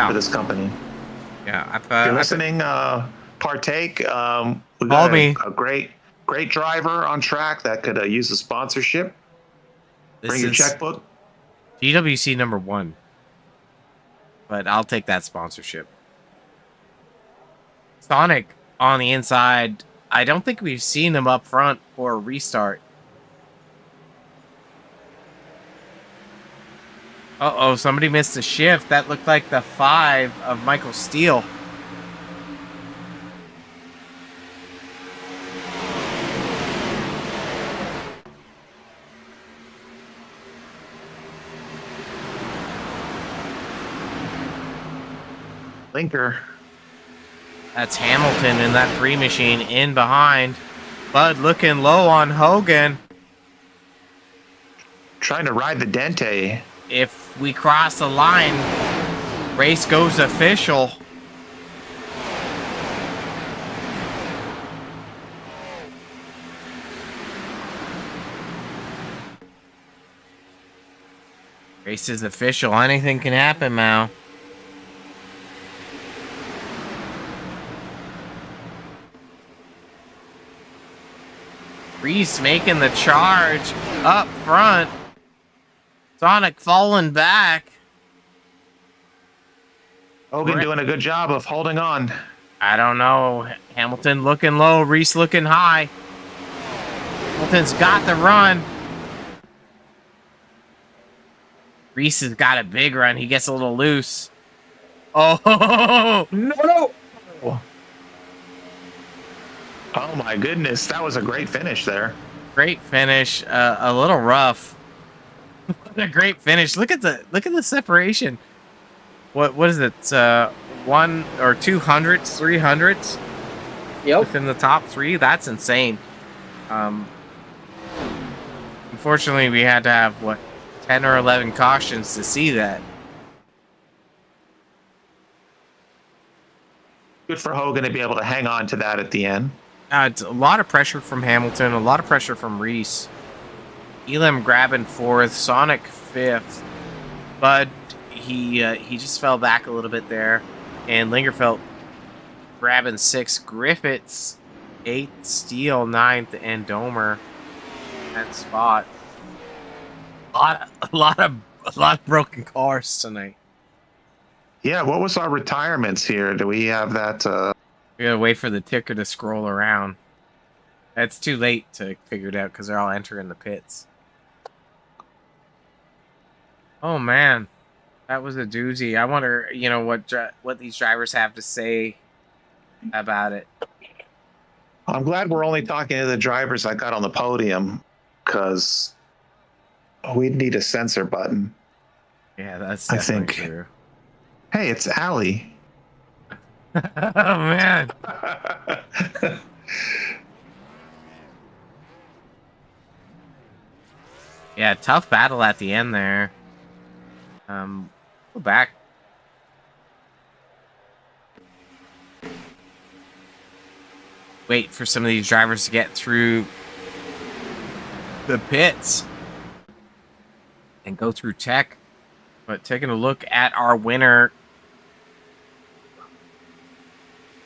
for this company. Yeah. If you're listening, Partake. We Call got me. a great driver on track that could use a sponsorship. Bring your checkbook. GWC number 1. But I'll take that sponsorship. Sonic on the inside. I don't think we've seen him up front for a restart. Uh-oh, somebody missed a shift. That looked like the 5 of Michael Steele. Linker. That's Hamilton in that 3 machine in behind. Bud looking low on Hogan. Trying to ride the Dente. If we cross the line, race goes official. Race is official. Anything can happen, Mal. Reese making the charge up front. Sonic falling back. Hogan doing a good job of holding on. I don't know. Hamilton looking low. Reese looking high. Hamilton's got the run. Reese has got a big run. He gets a little loose. Oh, No. Oh my goodness, that was a great finish there. great finish. A little rough. What a great finish. Look at the separation. What is it? 1 or 200s, 300s? Yep. Within the top 3. That's insane. Unfortunately, we had to have 10 or 11 cautions to see that. Good for Hogan to be able to hang on to that at the end. It's a lot of pressure from Hamilton, a lot of pressure from Reese. Elam grabbing 4th, Sonic 5th. Bud, he just fell back a little bit there, and Lingerfeld grabbing 6th, Griffiths 8th, Steele 9th, and Domer at spot. A lot of broken cars tonight. Yeah, what was our retirements here? Do we have that? We gotta wait for the ticker to scroll around. It's too late to figure it out because they're all entering the pits. Oh man, that was a doozy. I wonder, what these drivers have to say about it. I'm glad we're only talking to the drivers I got on the podium, because we'd need a censor button. Yeah, that's I definitely think. true. Hey, it's Allie. Oh man. Yeah, tough battle at the end there. Go back. Wait for some of these drivers to get through the pits and go through tech. But taking a look at our winner,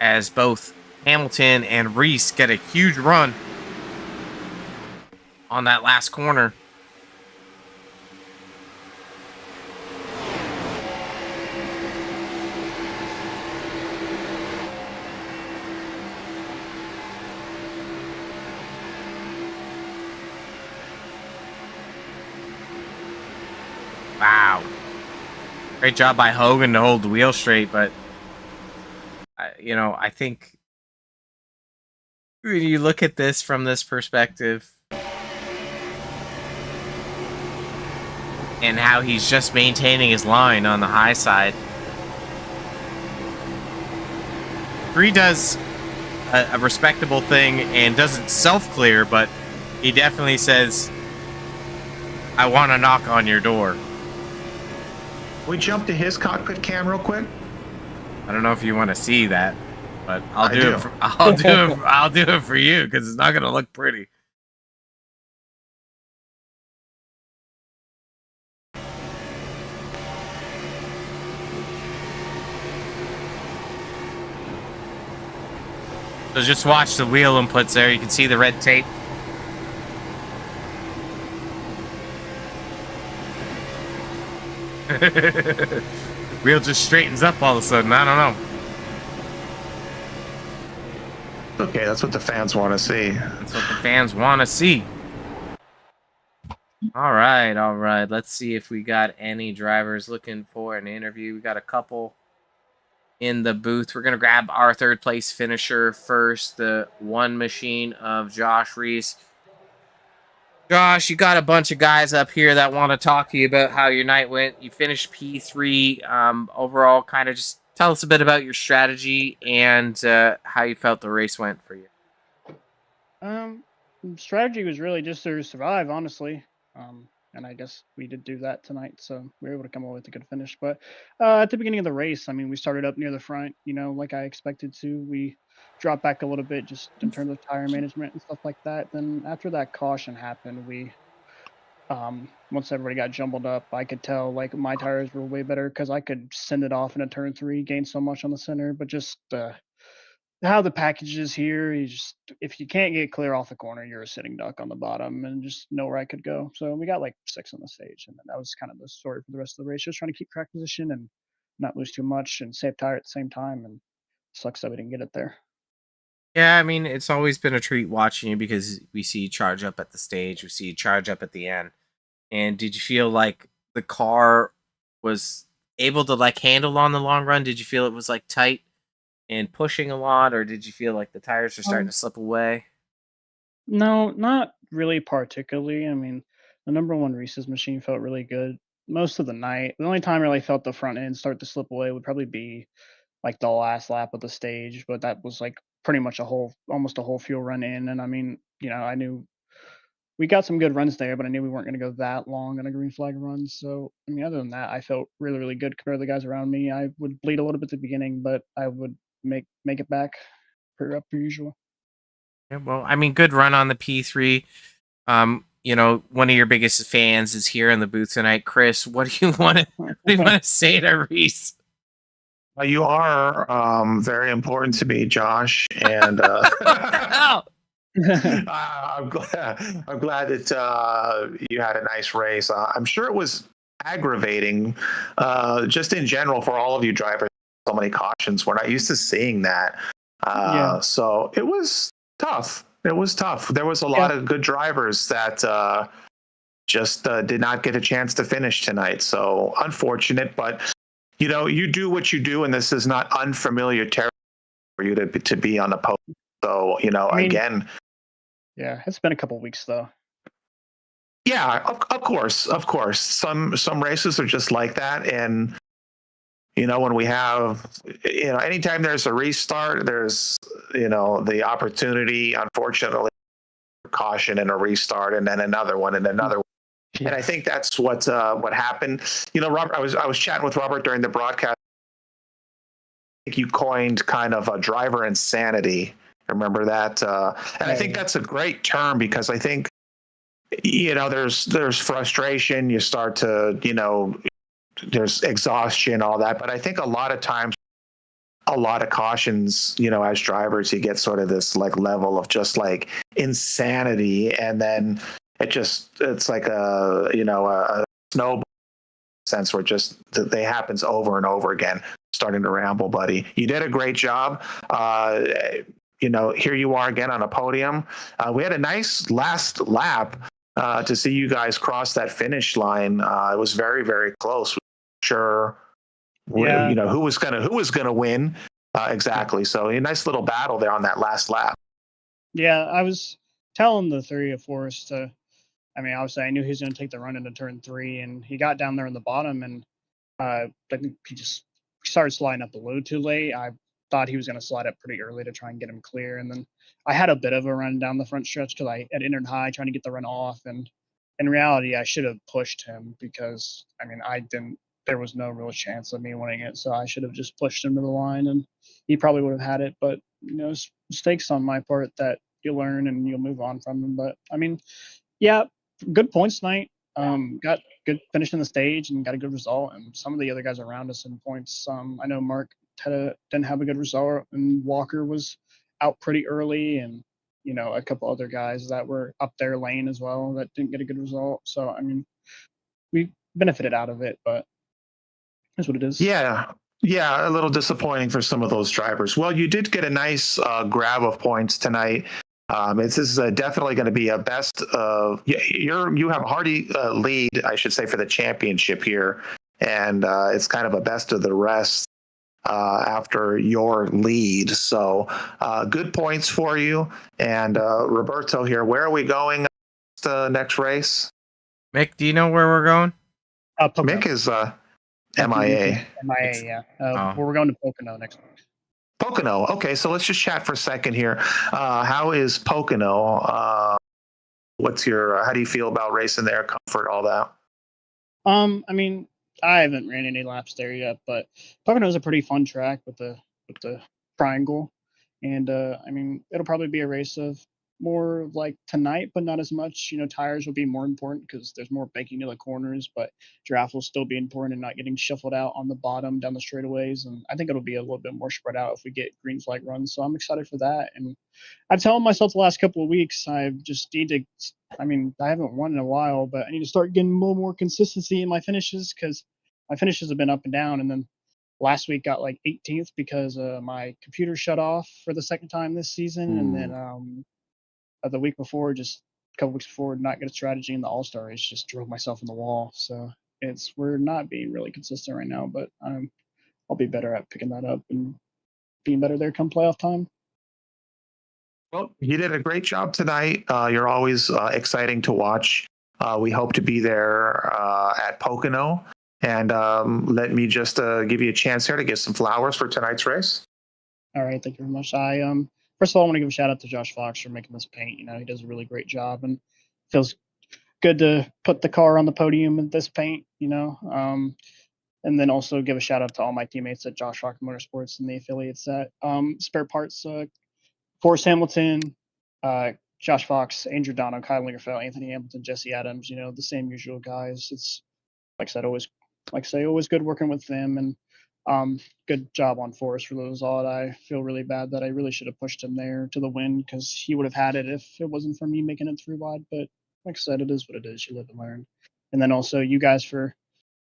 as both Hamilton and Reese get a huge run on that last corner. Wow. Great job by Hogan to hold the wheel straight, but I think when you look at this from this perspective and how he's just maintaining his line on the high side, Bree does a respectable thing and doesn't self-clear, but he definitely says, I want to knock on your door. We jump to his cockpit cam real quick. I don't know if you want to see that, but I'll I do do. it. I'll do it for you because it's not going to look pretty. So just watch the wheel inputs there. You can see the red tape. Wheel just straightens up all of a sudden. I don't know. Okay, that's what the fans want to see. That's what the fans want to see. All right. Let's see if we got any drivers looking for an interview. We got a couple in the booth. We're going to grab our 3rd place finisher first, the one machine of Josh Reese. Josh, you got a bunch of guys up here that want to talk to you about how your night went. You finished P3. Overall, kind of just tell us a bit about your strategy and how you felt the race went for you. Strategy was really just to survive, honestly. And I guess we did do that tonight, so we were able to come away with a good finish. But at the beginning of the race, I mean, we started up near the front, like I expected to. We dropped back a little bit just in terms of tire management and stuff like that. Then after that caution happened, once everybody got jumbled up, I could tell like my tires were way better because I could send it off in a turn 3, gain so much on the center. But just how the package is here, if you can't get clear off the corner, you're a sitting duck on the bottom and just nowhere I could go. So we got like 6 on the stage, and then that was kind of the story for the rest of the race. Just trying to keep track position and not lose too much and save tire at the same time. And sucks that we didn't get it there. Yeah, I mean, it's always been a treat watching you because we see you charge up at the stage, we see you charge up at the end. And did you feel like the car was able to like handle on the long run? Did you feel it was like tight and pushing a lot, or did you feel like the tires are starting to slip away? No, not really particularly. I mean, the number one Reese's machine felt really good most of the night. The only time I really felt the front end start to slip away would probably be like the last lap of the stage, but that was like pretty much almost a whole fuel run in. And I mean, I knew we got some good runs there, but I knew we weren't going to go that long on a green flag run. So, I mean, other than that, I felt really, really good compared to the guys around me. I would bleed a little bit at the beginning, but I would make it back per usual. Yeah, well, I mean, good run on the P3. one of your biggest fans is here in the booth tonight. Chris, what do you want to say to Reese? You are very important to me, Josh, and Oh, I'm glad that you had a nice race. I'm sure it was aggravating, just in general for all of you drivers. So many cautions. We're not used to seeing that, Yeah. so it was tough. It was tough. There was a lot of good drivers that just did not get a chance to finish tonight. So unfortunate, but you do what you do, and this is not unfamiliar territory for you to be on the post. So again. Yeah, it's been a couple weeks though. Yeah, of course. Some races are just like that, and when we have, anytime there's a restart, there's the opportunity, unfortunately, caution and a restart, and then another one and another one. Yeah. And I think that's what happened. Robert, I was chatting with Robert during the broadcast. I think you coined kind of a driver insanity. Remember that? And I think that's a great term, because I think there's frustration. You start to there's exhaustion, all that. But I think a lot of times, a lot of cautions, as drivers, you get sort of this like level of just like insanity, and then it's like a snowball sense where just they happens over and over again. Starting to ramble, buddy. You did a great job. Here you are again on a podium. We had a nice last lap to see you guys cross that finish line. It was very, very close. Sure, who was gonna win exactly. So a nice little battle there on that last lap. Yeah, I was telling the three of us to. I mean, obviously, I knew he was going to take the run into turn 3, and he got down there in the bottom, and I think he just started sliding up the load too late. I thought he was going to slide up pretty early to try and get him clear, and then I had a bit of a run down the front stretch because I had entered high trying to get the run off, and in reality, I should have pushed him because I didn't. There was no real chance of me winning it, so I should have just pushed him to the line, and he probably would have had it. But it's mistakes on my part that you learn and you'll move on from them. But yeah, good points tonight. Got good finish in the stage and got a good result. And some of the other guys around us in points. I know Mark didn't have a good result, and Walker was out pretty early, and a couple other guys that were up their lane as well that didn't get a good result. So we benefited out of it, but that's what it is. Yeah, a little disappointing for some of those drivers. Well, you did get a nice grab of points tonight. This is definitely going to be a best of. You have a hearty lead, I should say, for the championship here, and it's kind of a best of the rest after your lead. So good points for you. And Roberto here, where are we going next race? Mick, do you know where we're going? Mick is MIA. MIA, yeah. We're going to Pocono next week. Pocono. Okay, so let's just chat for a second here. How is Pocono? How do you feel about racing there? Comfort, all that? I haven't ran any laps there yet, but Pocono is a pretty fun track with the triangle, and it'll probably be a race of more like tonight, but not as much. Tires will be more important because there's more baking to the corners, but draft will still be important and not getting shuffled out on the bottom down the straightaways. And I think it'll be a little bit more spread out if we get green flag runs. So I'm excited for that. And I've telling myself the last couple of weeks, I just need to. I haven't won in a while, but I need to start getting a little more consistency in my finishes because my finishes have been up and down. And then last week got like 18th because my computer shut off for the second time this season, and then the week before, just a couple weeks before, not good strategy in the All-Star race, just drove myself in the wall. So we're not being really consistent right now, but I'll be better at picking that up and being better there come playoff time. Well, you did a great job tonight. You're always exciting to watch. We hope to be there at Pocono. And let me just give you a chance here to get some flowers for tonight's race. All right, thank you very much. First of all, I want to give a shout out to Josh Fox for making this paint. He does a really great job, and feels good to put the car on the podium with this paint. And then also give a shout out to all my teammates at Josh Rock Motorsports and the affiliates at Spare Parts, Forrest Hamilton, Josh Fox, Andrew Dono, Kyle Lingerfeld, Anthony Hamilton, Jesse Adams. The same usual guys. It's like I say, always good working with them, and good job on Forrest for those odd. I feel really bad that I really should have pushed him there to the win because he would have had it if it wasn't for me making it through wide. But like I said, it is what it is. You live and learn. And then also you guys for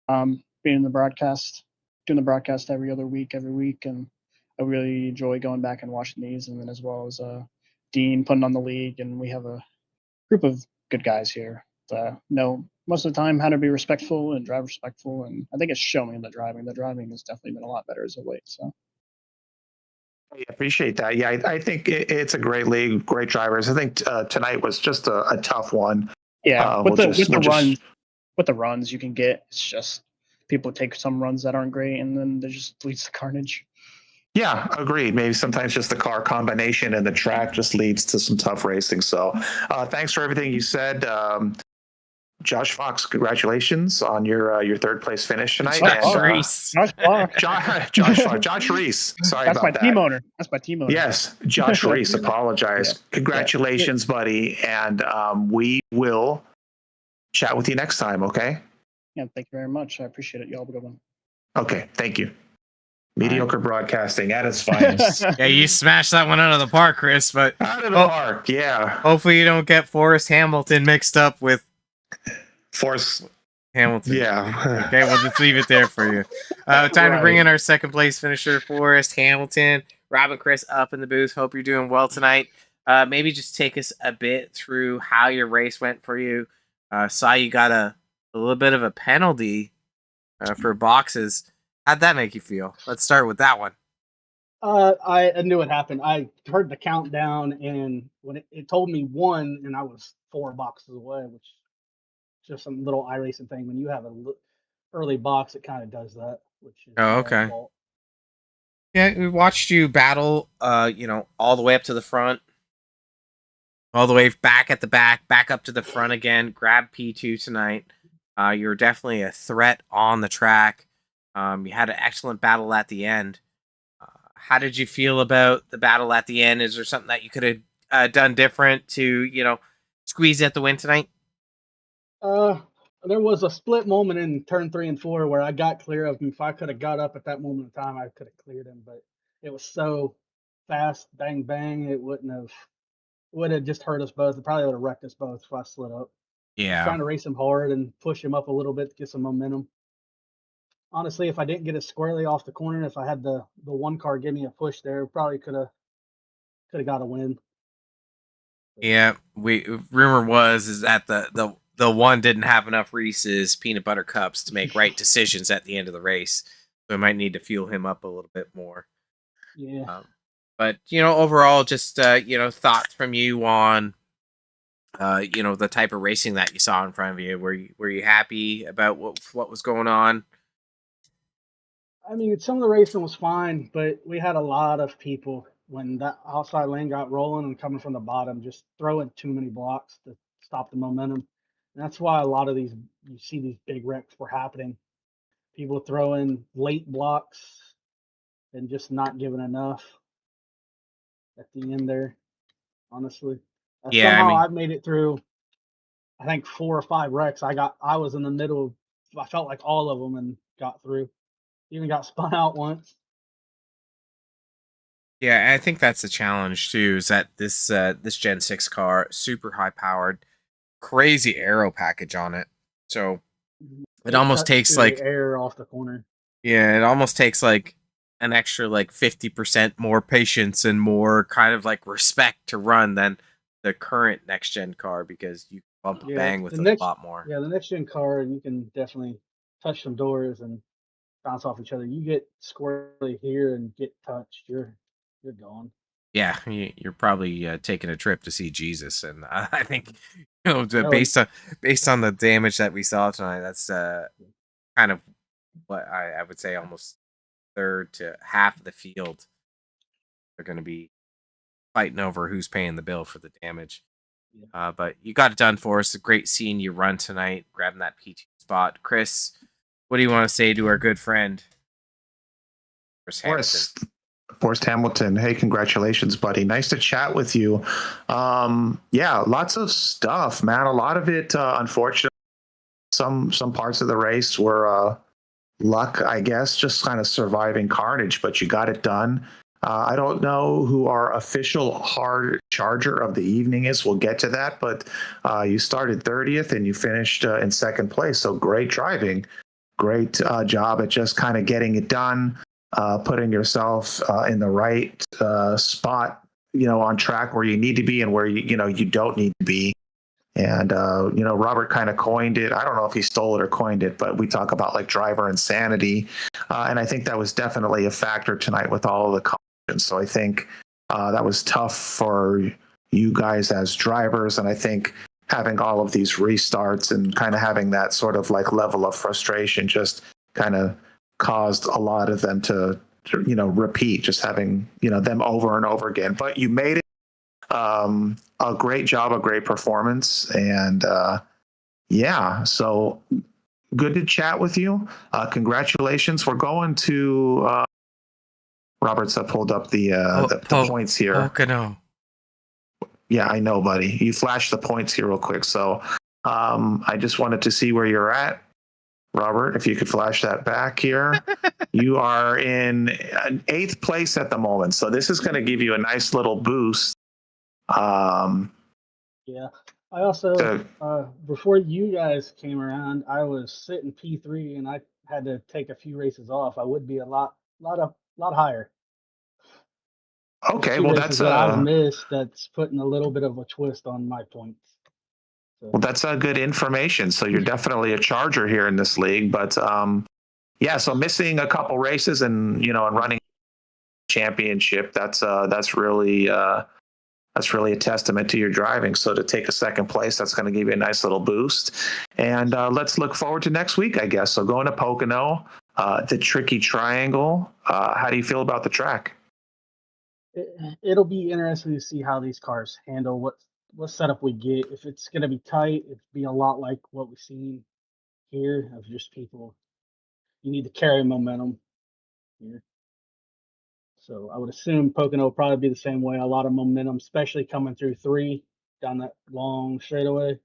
being in the broadcast, doing the broadcast every week, and I really enjoy going back and watching these, and then as well as Dean putting on the league, and we have a group of good guys here. Know most of the time how to be respectful and drive respectful, and I think it's showing in the driving. The driving has definitely been a lot better as of late. So I appreciate that. Yeah, I think it's a great league, great drivers. I think tonight was just a tough one. yeah, with the runs you can get, it's just people take some runs that aren't great, and then there just leads to carnage. Yeah, agreed. Maybe sometimes just the car combination and the track just leads to some tough racing. So thanks for everything you said. Josh Fox, congratulations on your third place finish tonight. Josh Reese. Josh Reese. Sorry That's about my that. team owner. That's my team owner. Yes, Josh Reese. Apologize. Yeah. Congratulations, buddy. And we will chat with you next time, okay? Yeah, thank you very much. I appreciate it. Y'all have a good one. Okay, thank you. Mediocre broadcasting at its finest. Yeah, you smashed that one out of the park, Chris. But out of the park, yeah. Hopefully you don't get Forrest Hamilton mixed up with Forrest Hamilton. Yeah. Okay, we'll just leave it there for you. Time to bring in our second place finisher, Forrest Hamilton. Rob and Chris up in the booth. Hope you're doing well tonight. Maybe just take us a bit through how your race went for you. Saw you got a little bit of a penalty for boxes. How'd that make you feel? Let's start with that one. I knew it happened. I heard the countdown, and when it told me 1, and I was 4 boxes away, which is just some little iRacing thing. When you have an early box, it kind of does that. Which is okay. Yeah, we watched you battle, all the way up to the front, all the way back at the back up to the front again. Grab P2 tonight. You're definitely a threat on the track. You had an excellent battle at the end. How did you feel about the battle at the end? Is there something that you could have done different to, squeeze at the win tonight? There was a split moment in turn 3 and 4 where I got clear of him. If I could have got up at that moment in time, I could have cleared him. But it was so fast, bang, bang, it would have just hurt us both. It probably would have wrecked us both if I slid up. Yeah. Trying to race him hard and push him up a little bit to get some momentum. Honestly, if I didn't get it squarely off the corner, if I had the one car give me a push there, probably could have got a win. Yeah, rumor is that the one didn't have enough Reese's peanut butter cups to make right decisions at the end of the race, so we might need to fuel him up a little bit more. Yeah. But overall, just thoughts from you on the type of racing that you saw in front of you. Were you happy about what was going on? I mean, some of the racing was fine, but we had a lot of people when that outside lane got rolling and coming from the bottom, just throwing too many blocks to stop the momentum. And that's why a lot of you see these big wrecks were happening. People throwing late blocks and just not giving enough at the end there, honestly. Yeah, somehow I've made it through, I think 4 or 5 wrecks. I was in the middle. I felt like all of them and got through. Even got spun out once. Yeah, I think that's the challenge too. Is that this Gen 6 car, super high powered, crazy aero package on it. So it almost takes like air off the corner. Yeah, it almost takes like an extra 50% more patience and more kind of respect to run than the current next gen car, because you bump a bang with a lot more. Yeah, the next gen car, you can definitely touch some doors and bounce off each other. You get squarely here and get touched, you're gone. Yeah, you're probably taking a trip to see Jesus, and I think based on the damage that we saw tonight, that's kind of what I would say almost third to half of the field are going to be fighting over who's paying the bill for the damage. Yeah. But you got it done for us. A great seeing you run tonight, grabbing that P2 spot. Chris, what do you want to say to our good friend Forrest Hamilton, hey, congratulations, buddy. Nice to chat with you. Yeah, lots of stuff, man. A lot of it, unfortunately, some parts of the race were luck, I guess, just kind of surviving carnage, but you got it done. I don't know who our official hard charger of the evening is. We'll get to that, but you started 30th and you finished in second place. So great driving. Great job at just kind of getting it done, putting yourself in the right spot, on track where you need to be and where you don't need to be. And Robert kind of coined it. I don't know if he stole it or coined it, but we talk about like driver insanity, and I think that was definitely a factor tonight with all of the cautions. So I think that was tough for you guys as drivers, and I think having all of these restarts and kind of having that sort of like level of frustration just kind of caused a lot of them to repeat, just having them over and over again. But you made it. A great job, a great performance, and yeah, so good to chat with you. Congratulations. We're going to Robert's pulled up the points here. Pocono. Yeah, I know, buddy. You flashed the points here real quick, so I just wanted to see where you're at. Robert, if you could flash that back here. You are in 8th place at the moment, so this is going to give you a nice little boost. Yeah. I also, before you guys came around, I was sitting P3 and I had to take a few races off. I would be a lot higher. Okay, Two well races that's that I've missed. That's putting a little bit of a twist on my points. So. Well, that's good information. So you're definitely a charger here in this league, but yeah. So missing a couple races and and running championship, that's really a testament to your driving. So to take a second place, that's going to give you a nice little boost. And let's look forward to next week, I guess. So going to Pocono, the Tricky Triangle. How do you feel about the track? It'll be interesting to see how these cars handle what setup we get. If it's going to be tight, it'll be a lot like what we've seen here of just people. You need to carry momentum here. So I would assume Pocono will probably be the same way. A lot of momentum, especially coming through 3 down that long straightaway.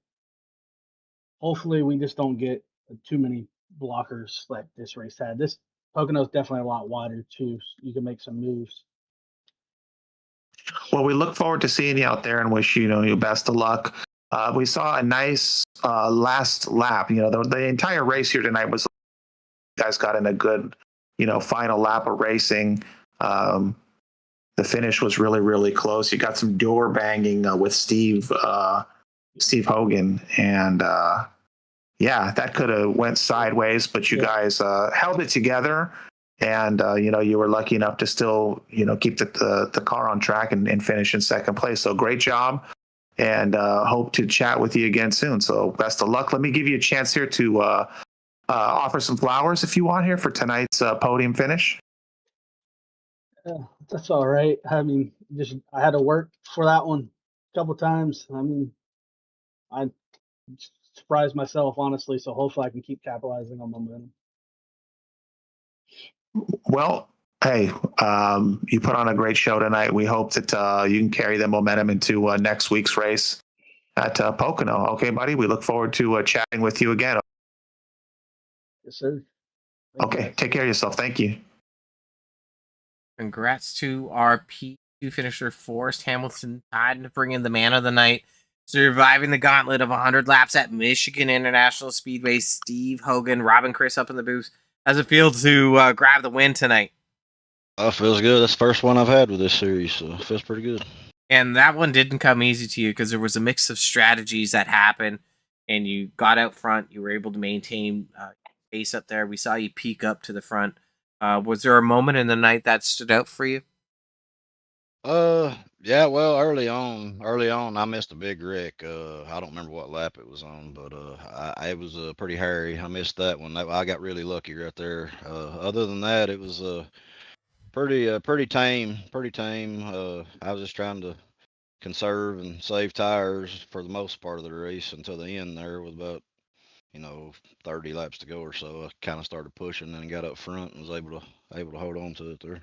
Hopefully, we just don't get too many blockers like this race had. This Pocono is definitely a lot wider too. So you can make some moves. Well, we look forward to seeing you out there and wish you best of luck. We saw a nice last lap. The entire race here tonight was, you guys got in a good, final lap of racing. The finish was really, really close. You got some door banging with Steve Hogan, and yeah, that could have went sideways, but you guys held it together, and you were lucky enough to still keep the car on track and finish in second place. So great job, and hope to chat with you again soon. So best of luck. Let me give you a chance here to offer some flowers if you want here for tonight's podium finish. That's all right. I mean, I had to work for that one a couple times. I mean, I surprised myself honestly, so hopefully I can keep capitalizing on momentum. Well, hey, you put on a great show tonight. We hope that you can carry the momentum into next week's race at Pocono. Okay, buddy. We look forward to chatting with you again. Yes, sir. Okay, take care of yourself. Thank you. Congrats to our P2 finisher, Forrest Hamilton, tied to bring in the man of the night, surviving the gauntlet of 100 laps at Michigan International Speedway. Steve Hogan, Robin Chris up in the booth. How's it feel to grab the win tonight? Oh, feels good. That's the first one I've had with this series, so it feels pretty good. And that one didn't come easy to you because there was a mix of strategies that happened, and you got out front. You were able to maintain pace up there. We saw you peak up to the front. Was there a moment in the night that stood out for you? Yeah, well, early on, I missed a big wreck. I don't remember what lap it was on, but it was pretty hairy. I missed that one. I got really lucky right there. Other than that, it was pretty tame. I was just trying to conserve and save tires for the most part of the race until the end there with about 30 laps to go or so. I kind of started pushing and got up front and was able to hold on to it there.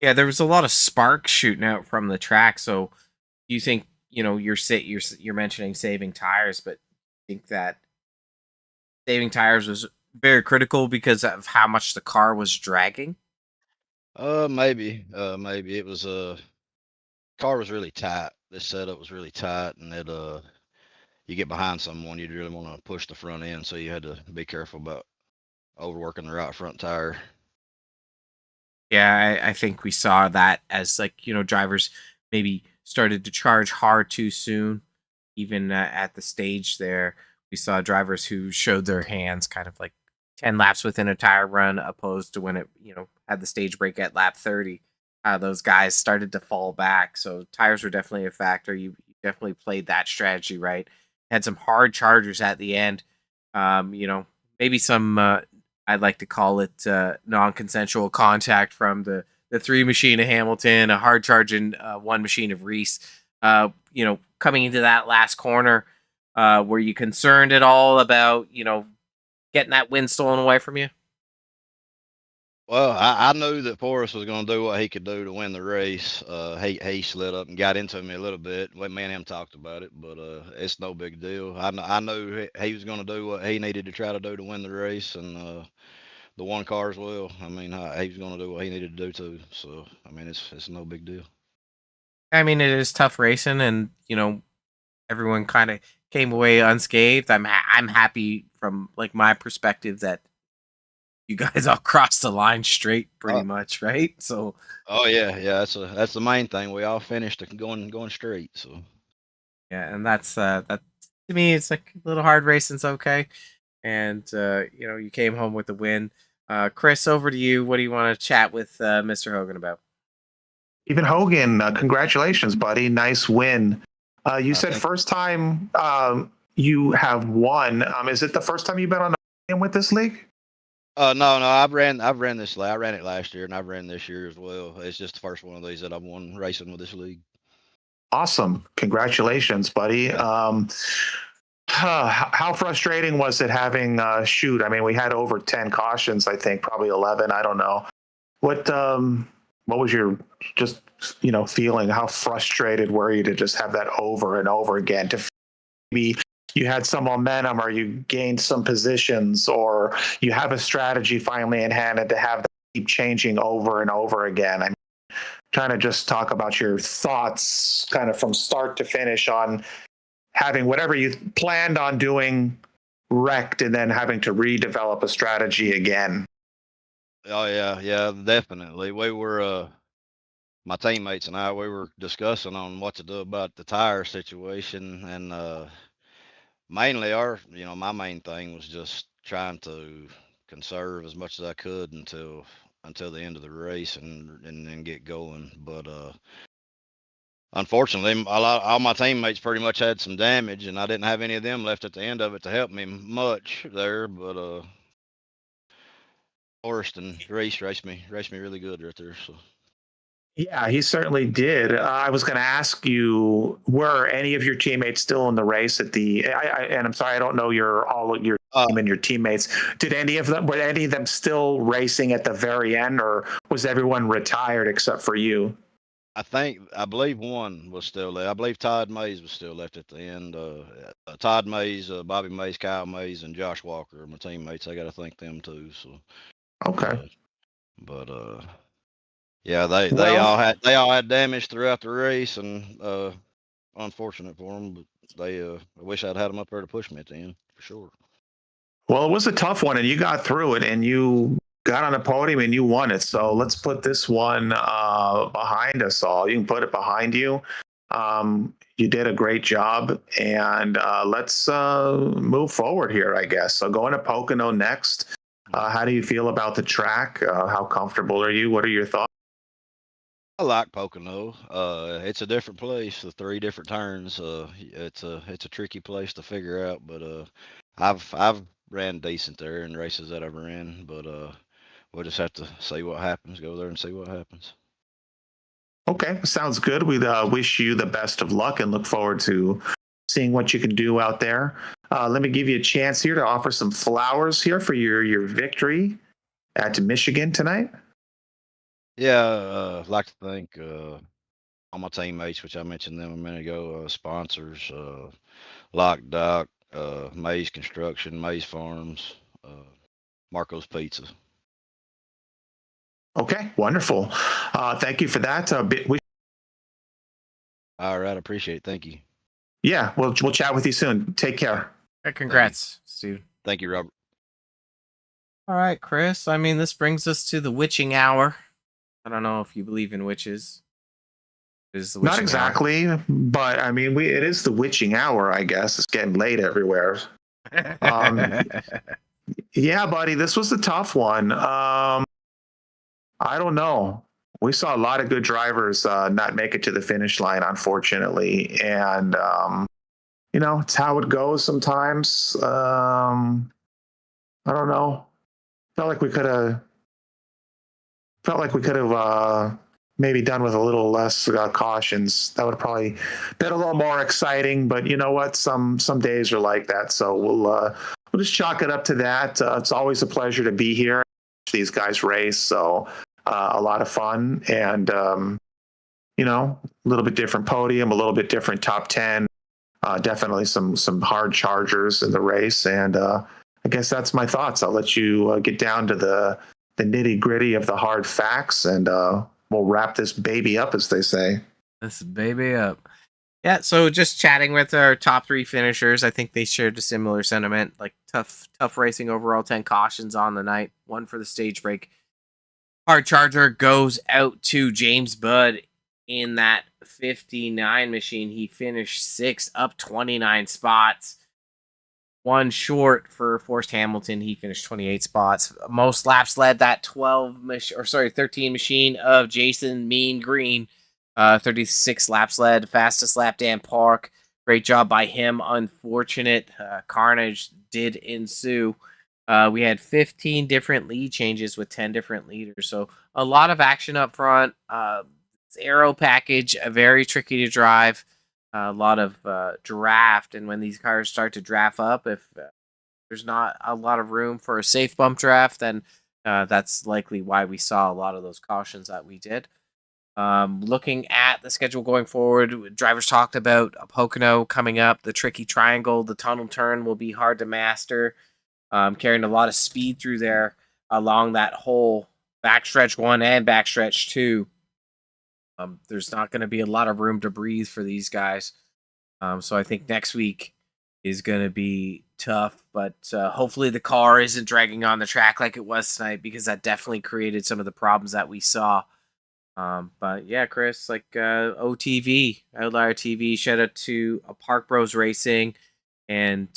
Yeah, there was a lot of sparks shooting out from the track. So you think you're mentioning saving tires, but you think that saving tires was very critical because of how much the car was dragging? Maybe it was car was really tight. This setup was really tight, and you get behind someone, you'd really want to push the front end, so you had to be careful about overworking the right front tire. Yeah, I think we saw that as like drivers maybe started to charge hard too soon. Even at the stage there, we saw drivers who showed their hands kind of like 10 laps within a tire run, opposed to when it had the stage break at lap 30. Those guys started to fall back, so tires were definitely a factor. You definitely played that strategy right. Had some hard chargers at the end. Maybe some I'd like to call it non-consensual contact from the three machine of Hamilton, a hard charging one machine of Reese. Coming into that last corner, were you concerned at all about getting that win stolen away from you? Well, I knew that Forrest was going to do what he could do to win the race. He slid up and got into me a little bit. Me and him talked about it, but it's no big deal. I knew he was going to do what he needed to try to do to win the race, and the one car as well. I mean, he was going to do what he needed to do too. So I mean, it's no big deal. I mean, it is tough racing, and everyone kind of came away unscathed. I'm happy from like my perspective that you guys all crossed the line straight, pretty much, right? So, Oh yeah. That's the main thing. We all finished going straight. So yeah, and that's that to me. It's like a little hard racing's okay, and you came home with the win. Chris, over to you. What do you want to chat with Mr. Hogan about? Even Hogan, congratulations, buddy. Nice win. You said thank first time you have won. Is it the first time you've been on the podium with this league? no, I've ran this. I ran it last year, and I've ran this year as well. It's just the first one of these that I've won racing with this league. Awesome. Congratulations, buddy. How frustrating was it having shoot? I mean, we had over 10 cautions, I think, probably 11. I don't know. What was your just feeling? How frustrated were you to just have that over and over again? To maybe you had some momentum, or you gained some positions, or you have a strategy finally in hand, and to have that keep changing over and over again. I'm trying to just talk about your thoughts, kind of from start to finish, on having whatever you planned on doing wrecked, and then having to redevelop a strategy again. Oh yeah, definitely. We were my teammates and we were discussing on what to do about the tire situation, and mainly my main thing was just trying to conserve as much as I could until the end of the race and then get going. But unfortunately, all my teammates pretty much had some damage, and I didn't have any of them left at the end of it to help me much there. But Forrest and Reese raced me really good right there. So. Yeah, he certainly did. I was going to ask you, were any of your teammates still in the race at the? And I'm sorry, I don't know all of your team and your teammates. Were any of them still racing at the very end, or was everyone retired except for you? I believe one was still there. I believe Todd Mays was still left at the end. Todd Mays, Bobby Mays, Kyle Mays, and Josh Walker are my teammates. I got to thank them too. So, Okay. But yeah, they Well, all had damage throughout the race, and unfortunate for them. But I wish I'd had them up there to push me at the end for sure. Well, it was a tough one, and you got through it, and you got on the podium, and you won it. So let's put this one behind us all. You can put it behind you. You did a great job, and let's move forward here, I guess. So going to Pocono next. How do you feel about the track? How comfortable are you? What are your thoughts? I like Pocono. It's a different place. The three different turns. It's a tricky place to figure out, but I've ran decent there in races that I've ran, but we'll just have to see what happens. Go there and see what happens. Okay, sounds good. We wish you the best of luck and look forward to seeing what you can do out there. Let me give you a chance here to offer some flowers here for your victory at Michigan tonight. Yeah, I'd like to thank all my teammates, which I mentioned them a minute ago, sponsors, Lock Dock, Maze Construction, Maze Farms, Marco's Pizza. Okay, wonderful. Thank you for that. All right, I appreciate it. Thank you. Yeah, we'll chat with you soon. Take care. Congrats, Steve. Thank you, Robert. All right, Chris. I mean, this brings us to the witching hour. I don't know if you believe in witches. Is the witching Not exactly, but I mean, it is the witching hour, I guess. It's getting late everywhere. hour? Yeah, buddy, this was a tough one. I don't know. We saw a lot of good drivers not make it to the finish line, unfortunately, and it's how it goes sometimes. I don't know. Felt like we could have. Maybe done with a little less cautions. That would have probably been a little more exciting. But you know what? Some days are like that. So we'll just chalk it up to that. It's always a pleasure to be here. These guys race, so a lot of fun, and a little bit different podium, a little bit different top 10. Definitely some hard chargers in the race, and I guess that's my thoughts. I'll let you get down to the nitty gritty of the hard facts, and we'll wrap this baby up, as they say. This baby up. Yeah, so just chatting with our top 3 finishers, I think they shared a similar sentiment. Like tough racing overall, 10 cautions on the night, 1 for the stage break. Hard charger goes out to James Budd in that 59 machine. He finished 6th, up 29 spots. 1 short for Forrest Hamilton. He finished 28 spots. Most laps led that 13 machine of Jason Mean Green. 36 laps led. Fastest lap, Dan Park. Great job by him. Unfortunate carnage did ensue. We had 15 different lead changes with 10 different leaders. So a lot of action up front. Aero package, very tricky to drive. A lot of draft, and when these cars start to draft up, if there's not a lot of room for a safe bump draft, then that's likely why we saw a lot of those cautions that we did. Looking at the schedule going forward, drivers talked about Pocono coming up, the tricky triangle, the tunnel turn will be hard to master, carrying a lot of speed through there along that whole backstretch 1 and backstretch 2. There's not going to be a lot of room to breathe for these guys. So I think next week is going to be tough, but hopefully the car isn't dragging on the track like it was tonight, because that definitely created some of the problems that we saw. But yeah, Chris, like OTV, Outlier TV, shout out to Park Bros Racing and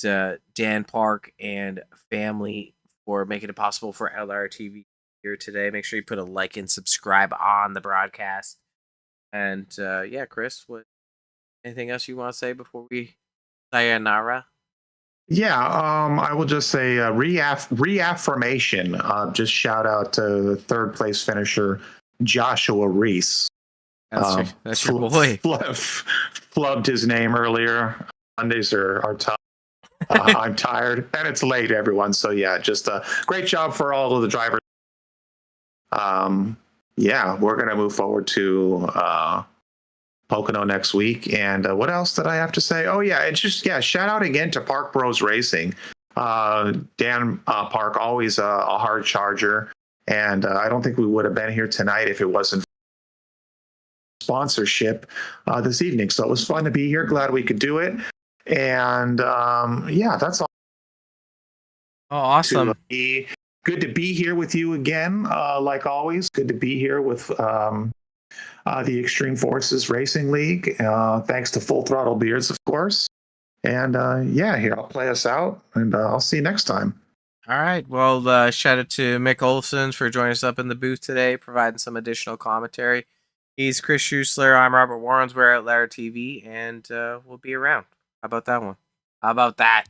Dan Park and family for making it possible for Outlier TV here today. Make sure you put a like and subscribe on the broadcast. And yeah, Chris, anything else you want to say before we sayonara? Yeah, I will just say reaffirmation. Just shout out to third place finisher Joshua Reese. That's your boy. Flubbed his name earlier. Mondays are tough. I'm tired, and it's late, everyone. So yeah, just a great job for all of the drivers. Yeah, we're gonna move forward to Pocono next week. And what else did I have to say? Oh yeah, it's just shout out again to Park Bros Racing. Dan Park, always a hard charger, and I don't think we would have been here tonight if it wasn't for sponsorship this evening. So it was fun to be here. Glad we could do it. And yeah, that's all. Oh, awesome. Good to be here with you again, like always. Good to be here with the Extreme Forces Racing League. Thanks to Full Throttle Beards, of course. And yeah, here, I'll play us out, and I'll see you next time. All right. Well, shout out to Mick Olson for joining us up in the booth today, providing some additional commentary. He's Chris Schusler. I'm Robert Warrens. We're at Lara TV, and we'll be around. How about that one? How about that?